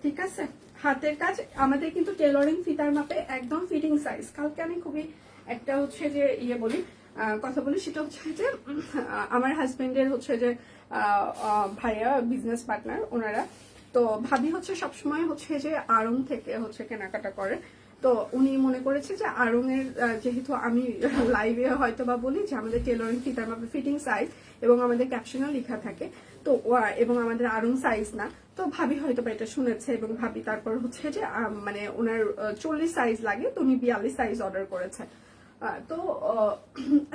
ঠিক আছে। হাতের কাজ আমাদের কিন্তু টেলরিং ফিতার মাপে একদম ফিটিং সাইজ। কালকে আমি খুবই একটা হচ্ছে যে কথা বলি, সেটা হচ্ছে যে আমার হাজবেন্ডের হচ্ছে যে ভাইয়া বিজনেস পার্টনার ওনারা, তো ভাবি হচ্ছে সবসময় হচ্ছে যে আড়ং থেকে হচ্ছে কেনাকাটা করে। তো উনি মনে করেছে যে আড়ংয়ের, যেহেতু আমি লাইভে হয়তো বা বলি যে আমাদের টেলরিং ফিতার মাপে ফিটিং সাইজ, এবং আমাদের ক্যাপশনও লেখা থাকে, তো এবং আমাদের আড়ং সাইজ না, তো ভাবি হয়তো বা এটা শুনেছে, এবং ভাবি তারপর হচ্ছে যে মানে ওনার 40 সাইজ লাগে, তো উনি 42 সাইজ অর্ডার করেছে। তো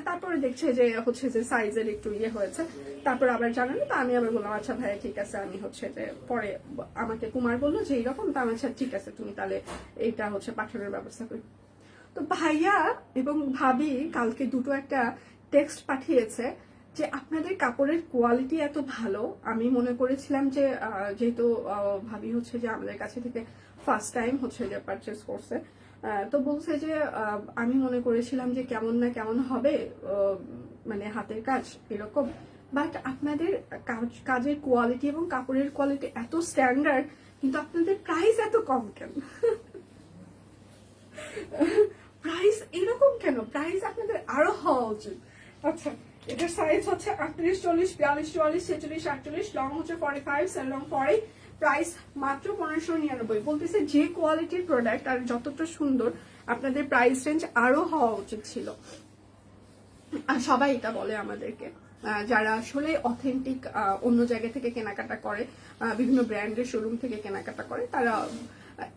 তারপরে দেখছে যে হচ্ছে যে সাইজের একটু হয়েছে, তারপর আবার জানালো, তো আমি আবার বললাম আচ্ছা ভাইয়া ঠিক আছে, আমি হচ্ছে যে পরে আমাকে কুমার বললো যে এইরকম, তো আমি আচ্ছা ঠিক আছে তুমি তাহলে এইটা হচ্ছে পাঠানোর ব্যবস্থা করি। তো ভাইয়া এবং ভাবি কালকে দুটো একটা টেক্সট পাঠিয়েছে যে আপনাদের কাপড়ের কোয়ালিটি এত ভালো। আমি মনে করেছিলাম যে যেহেতু ভাবি হচ্ছে যে আমাদের কাছে থেকে ফার্স্ট টাইম হচ্ছে যে পারচেস করছে, তো বলছে যে আমি মনে করেছিলাম যে কেমন না কেমন হবে, মানে হাতের কাজ এরকম, বাট আপনাদের কাজের কোয়ালিটি এবং কাপড়ের কোয়ালিটি এত স্ট্যান্ডার্ড, কিন্তু আপনাদের প্রাইস এত কম কেন? প্রাইস এরকম কেন? প্রাইস আপনাদের আরো হওয়া উচিত। আচ্ছা, এটার সাইজ হচ্ছে 38, 40, 42, 44, 46, 48, লং হচ্ছে 45, সেল লং 40, প্রাইস মাত্র 1599। বলতেছে যে কোয়ালিটির প্রোডাক্ট আর যতটা সুন্দর, আপনাদের প্রাইস রেঞ্জ আরো হওয়া উচিত ছিল। আর সবাই এটা বলে আমাদেরকে, যারা আসলে অথেন্টিক অন্য জায়গা থেকে কেনাকাটা করে, বিভিন্ন ব্র্যান্ডের শোরুম থেকে কেনাকাটা করে, তারা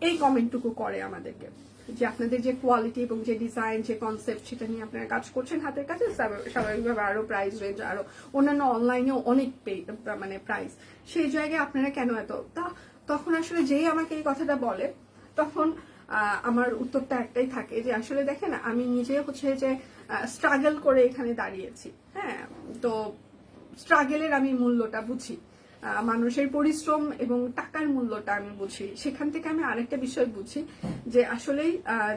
এই কমেন্টটুকু করে আমাদেরকে যে আপনাদের যে কোয়ালিটি এবং যে ডিজাইন, যে কনসেপ্ট, সেটা নিয়ে আপনারা কাজ করছেন হাতের কাছে, স্বাভাবিকভাবে আরো প্রাইস রেঞ্জ, আরো অন্যান্য অনলাইনেও অনেক মানে প্রাইস, সেই জায়গায় আপনারা কেন এত? তখন আসলে যেই আমাকে এই কথাটা বলে, তখন আমার উত্তরটা একটাই থাকে যে আসলে দেখেন আমি নিজে হচ্ছে যে স্ট্রাগল করে এখানে দাঁড়িয়েছি। হ্যাঁ, তো স্ট্রাগলের আমি মূল্যটা বুঝি, মানুষের পরিশ্রম এবং টাকার মূল্যটা আমি বুঝি। সেখান থেকে আমি আরেকটা বিষয় বুঝি যে আসলেই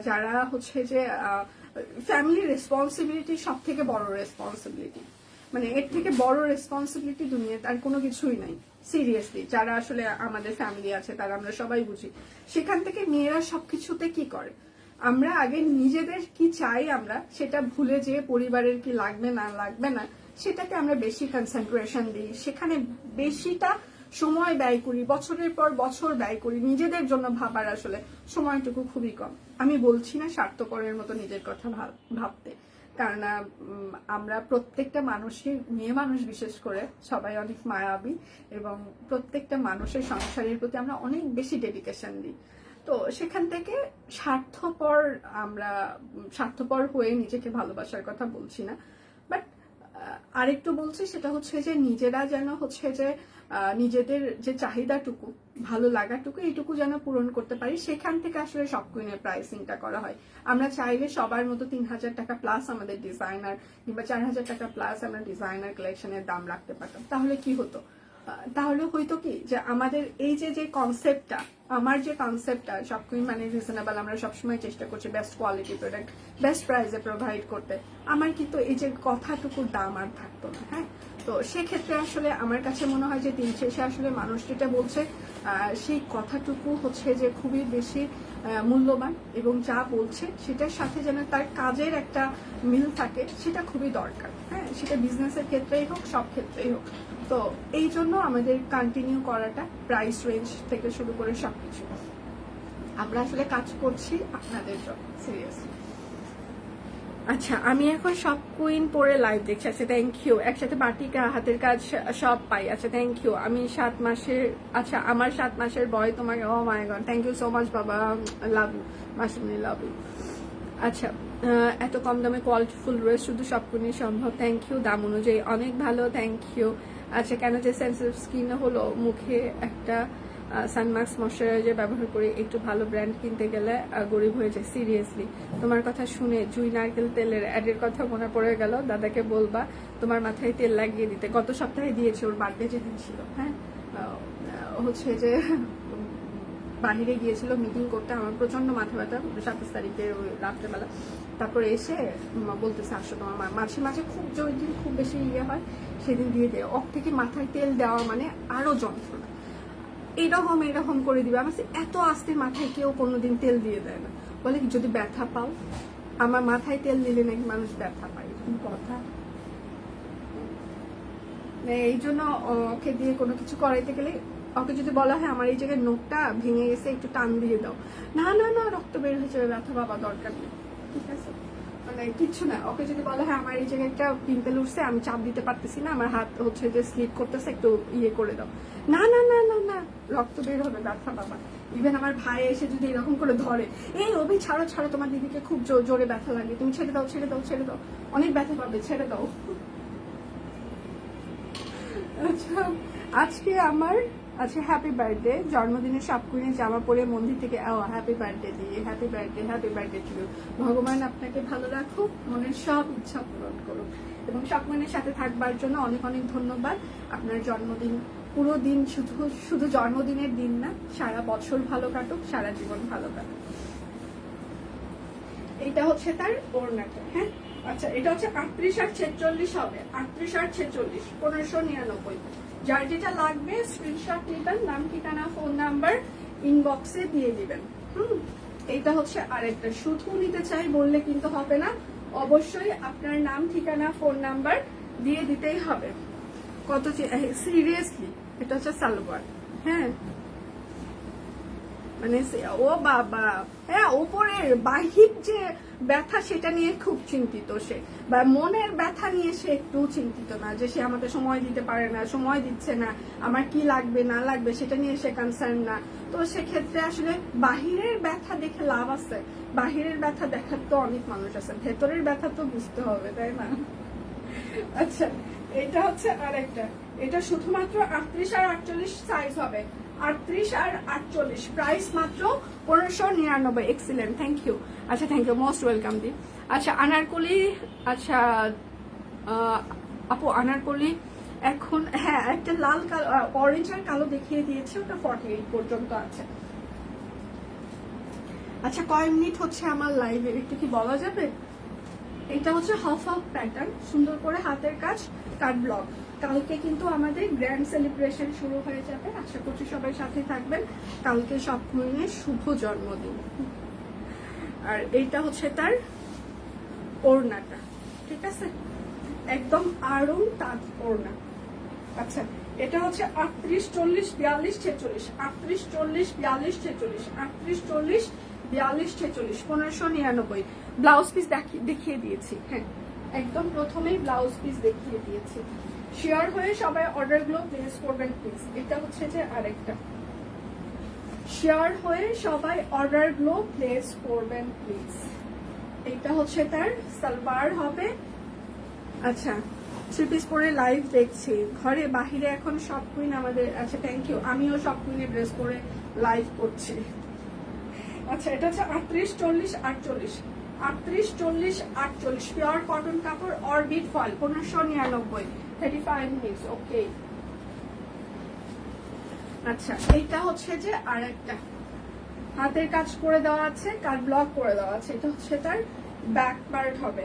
যারা হচ্ছে যে ফ্যামিলি রেসপন্সিবিলিটি সব থেকে বড় রেসপন্সিবিলিটি, মানে এর থেকে বড় রেসপন্সিবিলিটি দুনিয়াতে আর কোনো কিছুই নাই। সিরিয়াসলি যারা আসলে আমাদের ফ্যামিলি আছে তারা আমরা সবাই বুঝি। সেখান থেকে মেয়েরা সবকিছুতে কি করে, আমরা আগে নিজেদের কি চাই আমরা সেটা ভুলে যেয়ে পরিবারের কি লাগবে না লাগবে না সেটাকে আমরা বেশি কনসেন্ট্রেশন দিই, সেখানে বেশিটা সময় ব্যয় করি, বছরের পর বছর ব্যয় করি। নিজেদের জন্য ভাবার আসলে সময়টুকু খুবই কম। আমি বলছি না স্বার্থপরের মতো নিজের কথা ভাবতে, কারণ আমরা প্রত্যেকটা মানুষই, মেয়ে মানুষ বিশেষ করে সবাই অনেক মায়াবী এবং প্রত্যেকটা মানুষের সংসারের প্রতি আমরা অনেক বেশি ডেডিকেশন দিই। তো সেখান থেকে স্বার্থপর হয়ে নিজেকে ভালোবাসার কথা বলছি না, বাট আরেকটু বলছি সেটা হচ্ছে যে নিজেরা যেন হচ্ছে যে নিজেদের যে চাহিদাটুকু, ভালো লাগাটুকু, এইটুকু যেন পূরণ করতে পারি। সেখান থেকে আসলে সব কুইনের প্রাইসিংটা করা হয়। আমরা চাইলে সবার মতো ৩,০০০ টাকা প্লাস আমাদের ডিজাইনার কিংবা ৪,০০০ টাকা প্লাস আমরা ডিজাইনার কালেকশনের দাম রাখতে পারতাম। তাহলে কি হতো? তাহলে হয়তো কি যে আমাদের এই যে কনসেপ্টটা, আমার যে কনসেপ্টটা সব কুইন মানে রিজনেবল, আমরা সবসময় চেষ্টা করছি বেস্ট কোয়ালিটি প্রোডাক্ট বেস্ট প্রাইসে প্রোভাইড করতে, আমার কিন্তু এই যে কথাটুকুর দাম আর থাকতো না। হ্যাঁ, তো সেক্ষেত্রে আসলে আমার কাছে মনে হয় যে দিন শেষে আসলে মানুষ যেটা বলছে সেই কথাটুকু হচ্ছে যে খুবই বেশি মূল্যবান, এবং যা বলছে সেটার সাথে যেন তার কাজের একটা মিল থাকে, সেটা খুবই দরকার। হ্যাঁ, সেটা বিজনেসের ক্ষেত্রেই হোক, সব ক্ষেত্রেই হোক। তো এই জন্য আমাদের কন্টিনিউ করাটা, প্রাইস রেঞ্জ থেকে শুরু করে সবকিছু আমরা আসলে কাজ করছি আপনাদের জন্য, সিরিয়াসলি। আচ্ছা, আমি এখন সব কুইন পরে লাইভ দেখছি। আচ্ছা, থ্যাংক ইউ। একসাথে বাটিকা, হাতের কাজ সব পাই। আচ্ছা, থ্যাংক ইউ। আমি 7 মাসের, আচ্ছা আমার 7 মাসের বয় তোমাকে, oh my god, thank you so much বাবা, লাভ ইউ, মাসুমি লাভ ইউ। আচ্ছা, এত কম দামে কোয়ালিটিফুল ড্রেস শুধু সব কুইনই সম্ভব। থ্যাংক ইউ, দাম অনুযায়ী অনেক ভালো, থ্যাংক ইউ। আচ্ছা, কেন যে সেন্সিটিভ স্কিন হলো, মুখে একটা সানমাস্ক ময়শ্চারাইজার ব্যবহার করি, একটু ভালো ব্র্যান্ড কিনতে গেলে গরিব হয়ে যায়। সিরিয়াসলি তোমার কথা শুনে জুই নারকেল তেলের অ্যাডের কথা মনে পড়ে গেল। দাদাকে বলবা তোমার মাথায় তেল লাগিয়ে দিতে, গত সপ্তাহে দিয়েছে, ওর বার্থডে যেদিন ছিল। হ্যাঁ, হচ্ছে যে বাহিরে গিয়েছিল মিটিং করতে, আমার প্রচন্ড মাথা ব্যথা 27 তারিখে রাত্রেবেলা। তারপরে এসে বলতেছে আসো তোমার মাঝে মাঝে খুব ওই দিন খুব বেশি ইয়ে হয়, সেদিন দিয়ে দেয়। অক থেকে মাথায় তেল দেওয়া মানে আরো যন্ত্রণা, এরকম করে দিবে। আমার এত আস্তে মাথায় কেউ কোনোদিন তেল দিয়ে দেয় না, বলে যদি ব্যথা পাও। আমার মাথায় তেল দিলে নাকি মানুষ ব্যথা পায়, এরকম কথা। এই জন্য ওকে দিয়ে কোনো কিছু করাইতে গেলে, ওকে যদি বলা হয় আমার এই জায়গায় নোকটা ভেঙে গেছে একটু টান দিয়ে দাও, না না না রক্ত বের হয়ে যাবে, ব্যথা পাবা দরকার নেই, ঠিক আছে, মানে কিচ্ছু না। ওকে যদি বলা হয় আমার এই জায়গায় একটা পিম্পল উঠছে, আমি চাপ দিতে পারতেছি না, আমার হাত হচ্ছে যে স্লিপ করতেছে, একটু ইয়ে করে দাও, না না না না না রক্ত বের হবে, ব্যথা পাবা। ইভেন আমার ভাই এসে যদি এরকম করে ধরে, এই অভি ছাড়ো ছাড়ো, তোমার দিদিকে খুব জোরে ব্যথা লাগে, তুমি ছেড়ে দাও ছেড়ে দাও ছেড়ে দাও, অনেক ব্যথা পাবে, ছেড়ে দাও। আচ্ছা, আজকে আমার হ্যাপি বার্থডে, জন্মদিনের সব কুইনের জামা পরে মন্দির থেকে হ্যাপি বার্থডে দিয়ে হ্যাপি বার্থডে টু ইউ। ভগবান আপনাকে ভালো রাখুক, মনের সব ইচ্ছা পূরণ করুক, এবং সব কুইনের সাথে থাকবার জন্য অনেক অনেক ধন্যবাদ। আপনার জন্মদিন পুরো দিন শুধু জন্মদিনের দিন না, সারা বছর ভালো কাটুক, সারা জীবন ভালো কাটুক। এটা হচ্ছে তার ওড়নাটা। হ্যাঁ, আচ্ছা, এটা হচ্ছে 38 আর 46 হবে, 38 আর 46, 1599। যার যেটা লাগবে স্ক্রিনশট নেবেন, নাম ঠিকানা ফোন নাম্বার ইনবক্সে দিয়ে দিবেন। এইটা হচ্ছে আরেকটা, শুধু নিতে চাই বললে কিন্তু হবে না, অবশ্যই আপনার নাম ঠিকানা ফোন নাম্বার দিয়ে দিতেই হবে। কত সিরিয়াসলি, এটা হচ্ছে সালোয়ার। হ্যাঁ, মানে ও বাবা, হ্যাঁ, ওপরের বাহিক যে ব্যথা সেটা নিয়ে খুব চিন্তিত সে, বা মনের ব্যথা নিয়ে সে একটু চিন্তিত না, যে সে আমাকে সময় দিতে পারে না, সময় দিচ্ছে না, আমার কি লাগবে না লাগবে সেটা নিয়ে সে কনসার্ন না। তো সেক্ষেত্রে আসলে বাহিরের ব্যথা দেখে লাভ আছে, বাহিরের ব্যথা দেখার তো অনেক মানুষ আছে, ভেতরের ব্যথা তো বুঝতে হবে, তাই না? আচ্ছা, এটা হচ্ছে আরেকটা, এটা শুধুমাত্র 38 আর 48 সাইজ হবে, 38 আর 48, প্রাইস মাত্র 1599। Excellent, thank you. আচ্ছা থ্যাংক ইউ, মোস্ট ওয়েলকাম দি। আচ্ছা আনারকলি, আচ্ছা আপু আনারকলি এখন, হ্যাঁ একটা লাল কালো, অরেঞ্জ আর কালো দেখিয়ে দিয়েছে, ওটা 48 পর্যন্ত আছে। আচ্ছা কয় মিনিট হচ্ছে আমার লাইভে একটু কি বলা যাবে? এটা হচ্ছে হাফ হাফ প্যাটার্ন, সুন্দর করে হাতের কাজ, কাট ব্লক। কালকে কিন্তু আমাদের গ্র্যান্ড সেলিব্রেশন শুরু হয়ে যাবে, আশা করছি সবাই সাথে থাকবেন। কালকে সব কুইনের শুভ জন্মদিন। আর এইটা হচ্ছে তার ওড়নাটা, ঠিক আছে, একদম আড়ং তাঁত ওড়না। আচ্ছা এটা হচ্ছে 38, 40, 42, 46, 38, 40, 42, 46, 38, 40, 42, 46, 1599। ব্লাউজ পিস দেখিয়ে দিয়েছি, হ্যাঁ একদম প্রথমেই ব্লাউজ পিস দেখিয়ে দিয়েছি। শেয়ার হয়ে সবাই অর্ডার গুলো প্লেস করবেন প্লিজ। এটা হচ্ছে যে আরেকটা, শেয়ার হয়ে সবাই অর্ডার গুলো প্লেস করবেন প্লিজ। এটা হচ্ছে তার সালোয়ার হবে। আচ্ছা থ্রি পিস পরে লাইভ দেখছি, ঘরে বাহিরে এখন সব কুইন আমাদের। আচ্ছা থ্যাংক ইউ, আমিও সব কুইনের ড্রেস পরে লাইভ করছি। আচ্ছা এটা হচ্ছে 38, 40, 48, 38, 40, 48, পিওর কটন কাপড় অরবিট ফল, 1599, 35 মিনিটস। ওকে আচ্ছা এইটা হচ্ছে যে আরেকটা হাতের কাজ করে দেওয়া আছে, কাট ব্লক করে দেওয়া আছে। এটা হচ্ছে তার ব্যাক পার্ট হবে,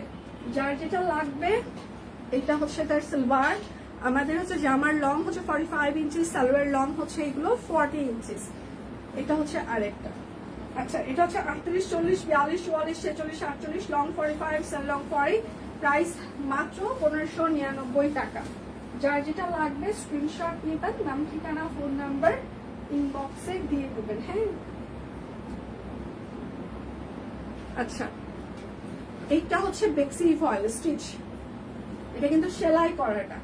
যার যেটা লাগবে। এটা হচ্ছে তার সালোয়ার। আমাদের হচ্ছে জামার লং হচ্ছে 45 ইঞ্চিস, সালোয়ার লং হচ্ছে এগুলো 40 ইঞ্চিস। এটা হচ্ছে আরেকটা। আচ্ছা এটা হচ্ছে 38, 40, 42, 44, 46, 48, লং 45, সাল লং 40, প্রাইস মাত্র 1599 টাকা। যার যেটা লাগবে স্ক্রিনশট নিবেন, নাম ঠিকানা ফোন নাম্বার ইনবক্সে দিয়ে দেবেন, হ্যাঁ। আচ্ছা এইটা হচ্ছে বেক্সি ফয়েল স্টিচ, এটা কিন্তু সেলাই করাটা,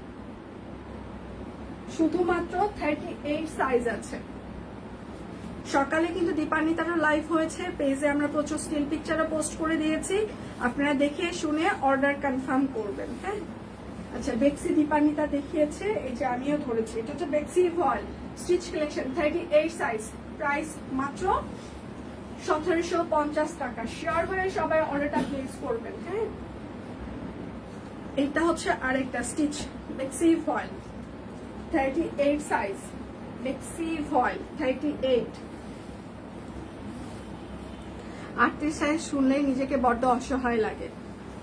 শুধুমাত্র 38 সাইজ আছে। সকালে কিন্তু দীপান্বিতারও লাইভ হয়েছে, পেজে আমরা প্রচুর স্টিল পিকচারও পোস্ট করে দিয়েছি, আপনারা দেখে শুনে অর্ডার কনফার্ম করবেন, হ্যাঁ। আচ্ছা বেক্সি দীপান্বিতা দেখিয়েছে, এই যে আমিও ধরেছি। এটা হচ্ছে বেক্সি ভয়েল স্টিচ কালেকশন, 38 সাইজ, প্রাইস মাত্র 1750 টাকা। শেয়ার হয়ে সবাই অর্ডারটা প্লেস করবেন, হ্যাঁ। এটা হচ্ছে আরেকটা স্টিচ বেক্সি ভয়েল, 38 সাইজ, বেক্সি ভয়েল 38। 38 সাইজ শুনলেই নিজেকে বড্ড অসহায় লাগে।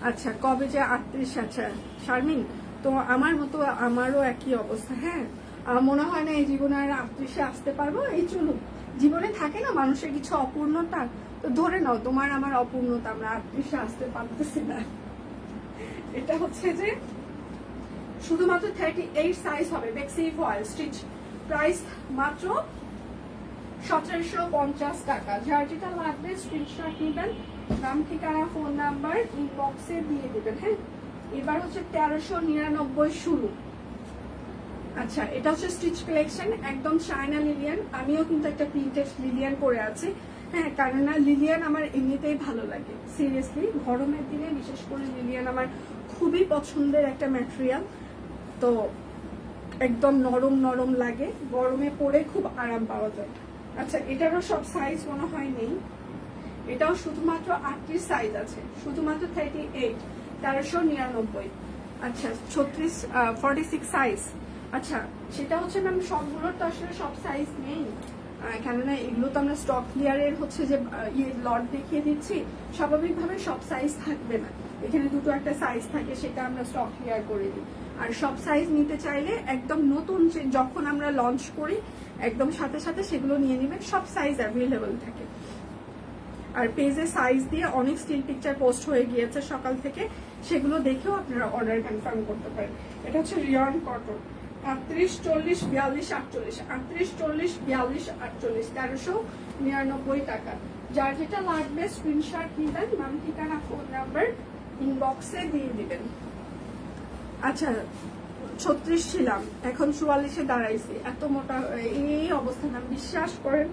আচ্ছা কবে যে 38, আচ্ছা শারমিন তো আমার মতো আমারও একই অবস্থা, হ্যাঁ। মনে হয় না এই জীবনে আর 38-এ আসতে পারবো। এই চলুন, জীবনে থাকে না মানুষের কিছু অপূর্ণতা, তো ধরে নাও তোমার আমার অপূর্ণতা, আমরা 38-এ আসতে পারতেছি না। এটা হচ্ছে যে শুধুমাত্র 38 সাইজ হবে, বেক্সি ভয়েল স্টিচ, প্রাইস মাত্র 1750 টাকা। যার যেটা লাগবে স্ক্রিনশট নেবেন, নাম ঠিকানা ফোন নাম্বার ইনবক্সে দিয়ে দিবেন, হ্যাঁ। এবার হচ্ছে 1399 শুরু। আচ্ছা এটা হচ্ছে স্টিচ কালেকশন, একদম চায়না লিলিয়ান। আমিও কিন্তু একটা প্রিন্টেড লিলিয়ান পরে আছি, হ্যাঁ, কারণ না লিলিয়ান আমার এমনিতেই ভালো লাগে, সিরিয়াসলি গরমের দিনে বিশেষ করে লিলিয়ান আমার খুবই পছন্দের একটা ম্যাটেরিয়াল। তো একদম নরম নরম লাগে, গরমে পরে খুব আরাম পাওয়া যায়। আচ্ছা এটারও সব সাইজ মনে হয় নেই, এটাও শুধুমাত্র 38 সাইজ আছে, শুধুমাত্র 38, 1399। আচ্ছা 46 সাইজ। আচ্ছা সেটা হচ্ছে ম্যাম সবগুলোর তো আসলে সব সাইজ নেই, কেননা এগুলো তো আমরা স্টক ক্লিয়ারের হচ্ছে যে লট দেখিয়ে দিচ্ছি, স্বাভাবিকভাবে সব সাইজ থাকবে না, এখানে দুটো একটা সাইজ থাকে, সেটা আমরা স্টক ক্লিয়ার করে দিই। আর সব সাইজ নিতে চাইলে একদম নতুন যখন আমরা লঞ্চ করি একদম সাথে সাথে সেগুলো নিয়ে নেবেন, সব সাইজ অ্যাভেলেবল থাকে। আর পেজে সাইজ দিয়ে অনেক স্টিল পিকচার পোস্ট হয়ে গিয়েছে সকাল থেকে, সেগুলো দেখেও আপনারা অর্ডার কনফার্ম করতে পারেন। এটা হচ্ছে রিয়ন কটন, 38, 40, 42, 48, 38, 40, 42, 48, 1399 টাকা। যার যেটা লাগবে স্ক্রিনশট নিবেন, নাম ঠিকানা ফোন নাম্বার ইনবক্সে দিয়ে দিবেন। আচ্ছা 36 ছিলাম, এখন 44-এ দাঁড়াইছি, এত মোটা এই অবস্থা না, বিশ্বাস করেন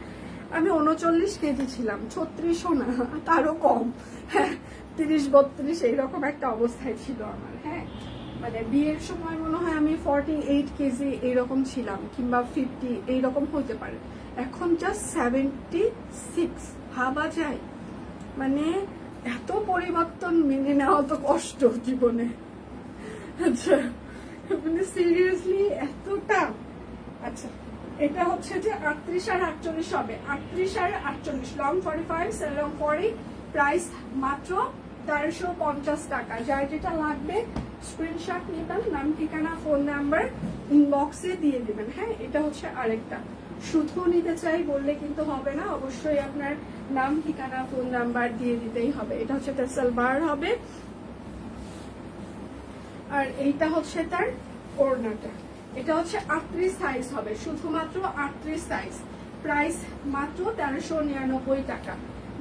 আমি 39 কেজি ছিলাম, 36ও না তারও কম, হ্যাঁ 30-32 এইরকম একটা অবস্থায় ছিল আমার, হ্যাঁ। মানে বিয়ের সময় মনে হয় আমি 48 কেজি এইরকম ছিলাম, কিংবা 50 এইরকম হতে পারে, এখন জাস্ট 76। ভাবা যায় মানে এত পরিবর্তন মেনে নেওয়া তো কষ্ট জীবনে। আচ্ছা মানে সিরিয়াসলি এতটা। আচ্ছা এটা হচ্ছে যে 38 আর 48 হবে, 38 আর 48 লং 45 লং 40, প্রাইস মাত্র 1350 টাকা। যার যেটা লাগবে স্ক্রিনশট নেবেন, নাম ঠিকানা ফোন নাম্বার ইনবক্সে দিয়ে দিবেন। হ্যাঁ এটা হচ্ছে আরেকটা, শুধু নিতে চাই বললে কিন্তু হবে না, অবশ্যই আপনার নাম ঠিকানা ফোন নাম্বার দিয়ে দিতেই হবে। এটা হচ্ছে তার সালোয়ার হবে, আর এইটা হচ্ছে তার ওড়নাটা। এটা হচ্ছে 38 সাইজ হবে, শুধুমাত্র 38 সাইজ, প্রাইস মাত্র 1399 টাকা।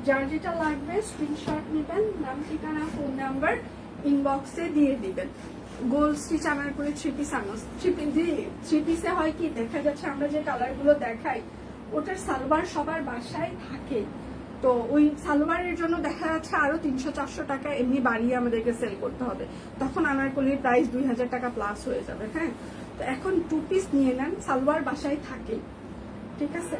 যার যেটা লাগবে স্ক্রিনশট নেবেন, নাম ঠিকানা ফোন নাম্বার ইনবক্সে দিয়ে দিবেন। গোল স্টিচ আমার করে 3 পিস আনো, 3 পিসে হয় কি দেখা যাচ্ছে আমরা যে কালারগুলো দেখাই ওটার সালোয়ার সবার বাসায় থাকে, তো ওই সালোয়ারের জন্য দেখা যাচ্ছে আরো 300-400 টাকা এমনি বাড়িয়ে আমাদেরকে সেল করতে হবে, তখন আনারকলির প্রাইস 2000 টাকা প্লাস হয়ে যাবে। হ্যাঁ তো এখন 2 পিস নিয়ে নেন, সালোয়ার বাসায় থাকে, ঠিক আছে।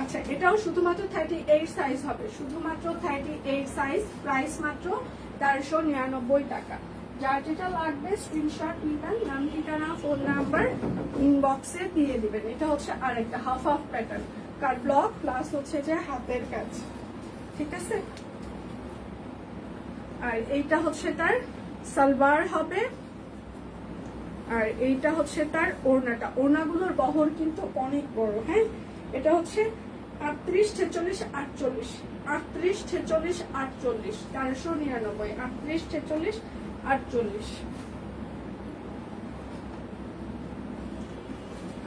আচ্ছা এটাও শুধুমাত্র 38 সাইজ হবে, শুধুমাত্র 38 সাইজ, প্রাইস মাত্র 1399 টাকা। যার যেটা লাগবে স্ক্রিনশট নিবেন, নাম ঠিকানা ফোন নাম্বার ইনবক্সে দিয়ে দিবেন। এটা হচ্ছে আরেকটা হাফ হাফ প্যাটার্ন, কাট ব্লক প্লাস হচ্ছে যে হাতের কাজ, ঠিক আছে। আর এইটা হচ্ছে তার সালোয়ার হবে, আর এইটা হচ্ছে তার ওড়নাটা। ওড়নাগুলোর বহর কিন্তু অনেক বড়। হ্যাঁ এটা হচ্ছে 38, 46, 48, 38, 46, 48, 1399, 38, 46, 48।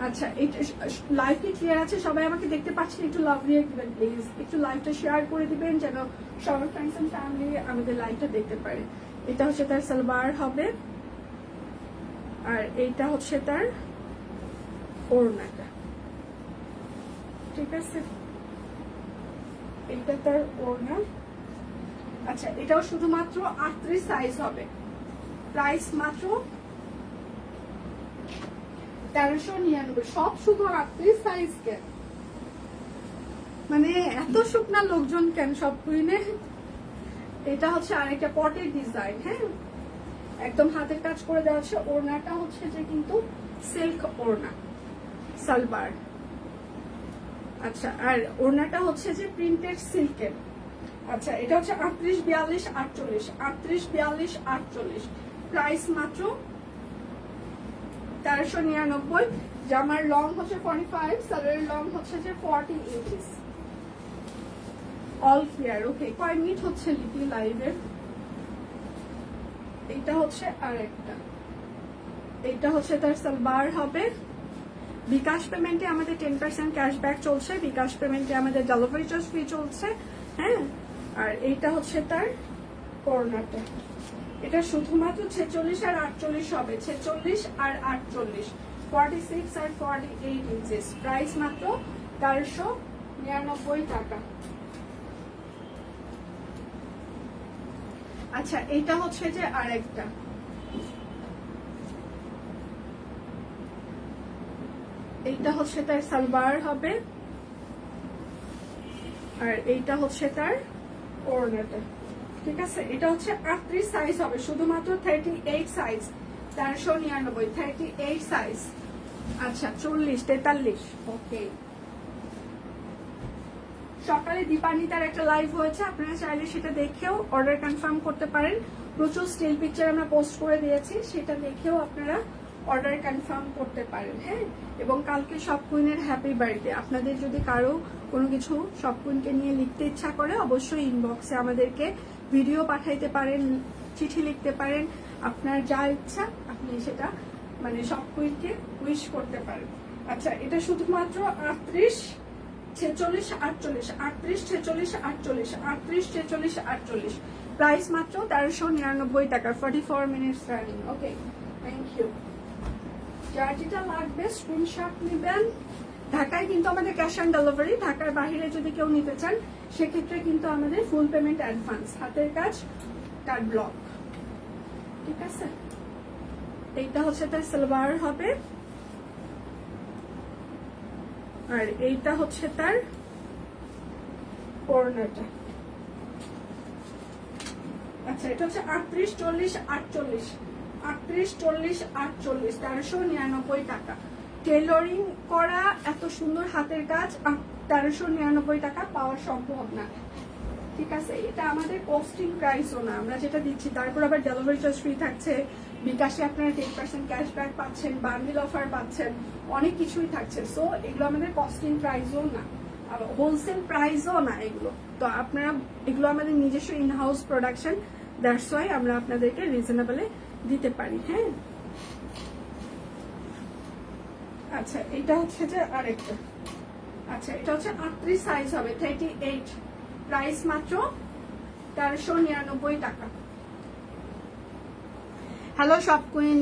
আচ্ছা এটা লাইভ কি ক্লিয়ার আছে? সবাই আমাকে দেখতে পাচ্ছেন? একটু লাভ রিয়েক্ট দিবেন প্লিজ, একটু লাইভটা শেয়ার করে দিবেন যেন সবার ফ্রেন্ডস এন্ড ফ্যামিলি আমাদের লাইভটা দেখতে পারে। এটা হচ্ছে তার সালোয়ার হবে, আর এইটা হচ্ছে তার ওড়নাটা, ঠিক আছে। এইটা তার ওড়না। আচ্ছা এটাও শুধুমাত্র 38 সাইজ হবে, প্রাইস মাত্র 1399। সব শুধু 38 সাইজ কেন, মানে এত শুকনা লোকজন কেন সব কুইনে। এটা হচ্ছে আরেকটা পটের ডিজাইন। হ্যাঁ একদম হাতের কাজ করে দেওয়া আছে। ওড়নাটা হচ্ছে যে কিন্তু সিল্ক ওড়না, সালোয়ার। আচ্ছা আর ওড়নাটা হচ্ছে যে প্রিন্টেড সিল্কের। আচ্ছা এটা হচ্ছে 38, 42, 48, 38, 42, 48, প্রাইস মাত্র 1399। জামার লং হচ্ছে 45, সালোয়ারের লং হচ্ছে যে 40 ইঞ্চিস। All clear? ওকে কয় মিনিট হচ্ছে লিপি লাইভের? এইটা হচ্ছে আরেকটা, এইটা হচ্ছে তার সালোয়ার হবে। বিকাশ পেমেন্টে আমাদের 10% ক্যাশব্যাক চলছে, বিকাশ পেমেন্টে আমাদের ডেলিভারি চার্জ ফ্রি চলছে। হ্যাঁ আর এইটা হচ্ছে তার ওড়নাটা। এটা শুধুমাত্র 46 আর 48 হবে, 46 আর 48, 46 আর 48 ইঞ্চিস, প্রাইস মাত্র 1399 টাকা। আচ্ছা এটা হচ্ছে যে আরেকটা, এইটা হচ্ছে তার সালোয়ার হবে, আর এইটা হচ্ছে তার ওড়নাটা, ঠিক আছে। এটা হচ্ছে 38 সাইজ হবে, শুধুমাত্র 38 সাইজ, 1399, 38 সাইজ। আচ্ছা 40, 43। ওকে সকালে দীপান্বিতার একটা লাইভ হয়েছে, আপনারা চাইলে সেটা দেখেও অর্ডার কনফার্ম করতে পারেন। প্রচুর স্টিল পিকচার আমরা পোস্ট করে দিয়েছি, সেটা দেখেও আপনারা অর্ডার কনফার্ম করতে পারেন। হ্যাঁ এবং কালকে সব কুইনের হ্যাপি বার্থডে। আপনাদের যদি কারো কোনো কিছু সব কুইনকে নিয়ে লিখতে ইচ্ছা করে অবশ্যই ইনবক্সে আমাদেরকে ভিডিও পাঠাইতে পারেন, চিঠি লিখতে পারেন, আপনার যা ইচ্ছা আপনি সেটা মানে সব কুইনকে উইশ করতে পারেন। আচ্ছা এটা শুধুমাত্র 38, 46, 48, 38, 46, 48, 38, 46, 48, প্রাইস মাত্র 1399 টাকা। 44 minutes running. Okay thank you. যার যেটা লাগবে স্ক্রিনশট নেবেন। ঢাকায় কিন্তু আমাদের ক্যাশ অন ডেলিভারি, ঢাকার বাইরে যদি কেউ নিতে চান সেক্ষেত্রে কিন্তু আমাদের ফুল পেমেন্ট অ্যাডভান্স, হাতের কাজ, কাট ব্লক, ঠিক আছে। এইটা হচ্ছে তার সালোয়ার হবে, আর এইটা হচ্ছে তার ওড়নাটা। আচ্ছা, এটা হচ্ছে 38, 40, 48, 38, 40, 48, 1399 টাকা। টেলরিং করা এত সুন্দর হাতের কাজ 1399 টাকা পাওয়া সম্ভব না, ঠিক আছে? এটা আমাদের কস্টিং প্রাইসও না আমরা যেটা দিচ্ছি। তারপর আবার ডেলিভারি চার্জ ফ্রি থাকছে, বিকাশে আপনারা 10% ক্যাশব্যাক পাচ্ছেন, বান্ডিল অফার পাচ্ছেন, অনেক কিছুই থাকছে। সো এগুলো আমাদের কস্টিং প্রাইসও না, হোলসেল প্রাইসও না এগুলো। তো আপনারা এগুলো আমাদের নিজস্ব in house production, that's why আমরা আপনাদেরকে রিজনেবলে দিতে পারি। হ্যাঁ, আচ্ছা, এটা হচ্ছে যে আরেকটা। আচ্ছা, এটা হচ্ছে 38 সাইজ হবে, 38, প্রাইস মাত্র 1399 টাকা। হ্যালো শপ কুইন,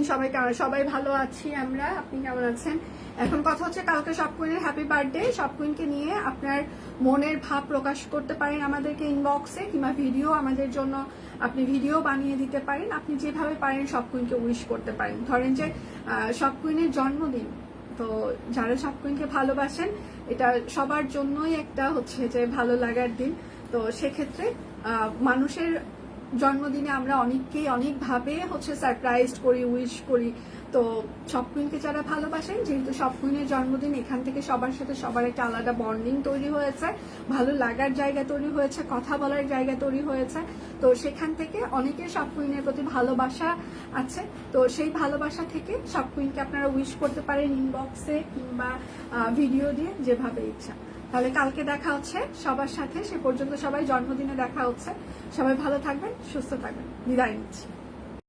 সবাই ভালো আছি আমরা, আপনি কেমন আছেন? এখন কথা হচ্ছে কালকে শপ কুইনের হ্যাপি বার্থডে। শপ কুইনকে নিয়ে আপনার মনের ভাব প্রকাশ করতে পারেন আমাদেরকে ইনবক্সে, কিংবা ভিডিও আমাদের জন্য আপনি ভিডিও বানিয়ে দিতে পারেন। আপনি যেভাবে পারেন শপ কুইনকে উইশ করতে পারেন। ধরেন যে শপ কুইনের জন্মদিন, তো যারা শপ কুইনকে ভালোবাসেন এটা সবার জন্যই একটা হচ্ছে যে ভালো লাগার দিন। তো সেক্ষেত্রে মানুষের জন্মদিনে আমরা অনেককেই অনেকভাবে হচ্ছে সারপ্রাইজ করি, উইশ করি। তো শপ কুইনকে যারা ভালোবাসেন, যেহেতু শপ কুইনের জন্মদিন, এখান থেকে সবার সাথে সবার একটা আলাদা বন্ডিং তৈরি হয়েছে, ভালো লাগার জায়গা তৈরি হয়েছে, কথা বলার জায়গা তৈরি হয়েছে। তো সেখান থেকে অনেকের শপ কুইনের প্রতি ভালোবাসা আছে। তো সেই ভালোবাসা থেকে শপ কুইনকে আপনারা উইশ করতে পারেন ইনবক্সে কিংবা ভিডিও দিয়ে, যেভাবে ইচ্ছা। তাহলে কালকে দেখা হচ্ছে সবার সাথে, সে পর্যন্ত সবাই জন্মদিনে দেখা হচ্ছে। সবাই ভালো থাকবেন, সুস্থ থাকবেন, বিদায় নিচ্ছি।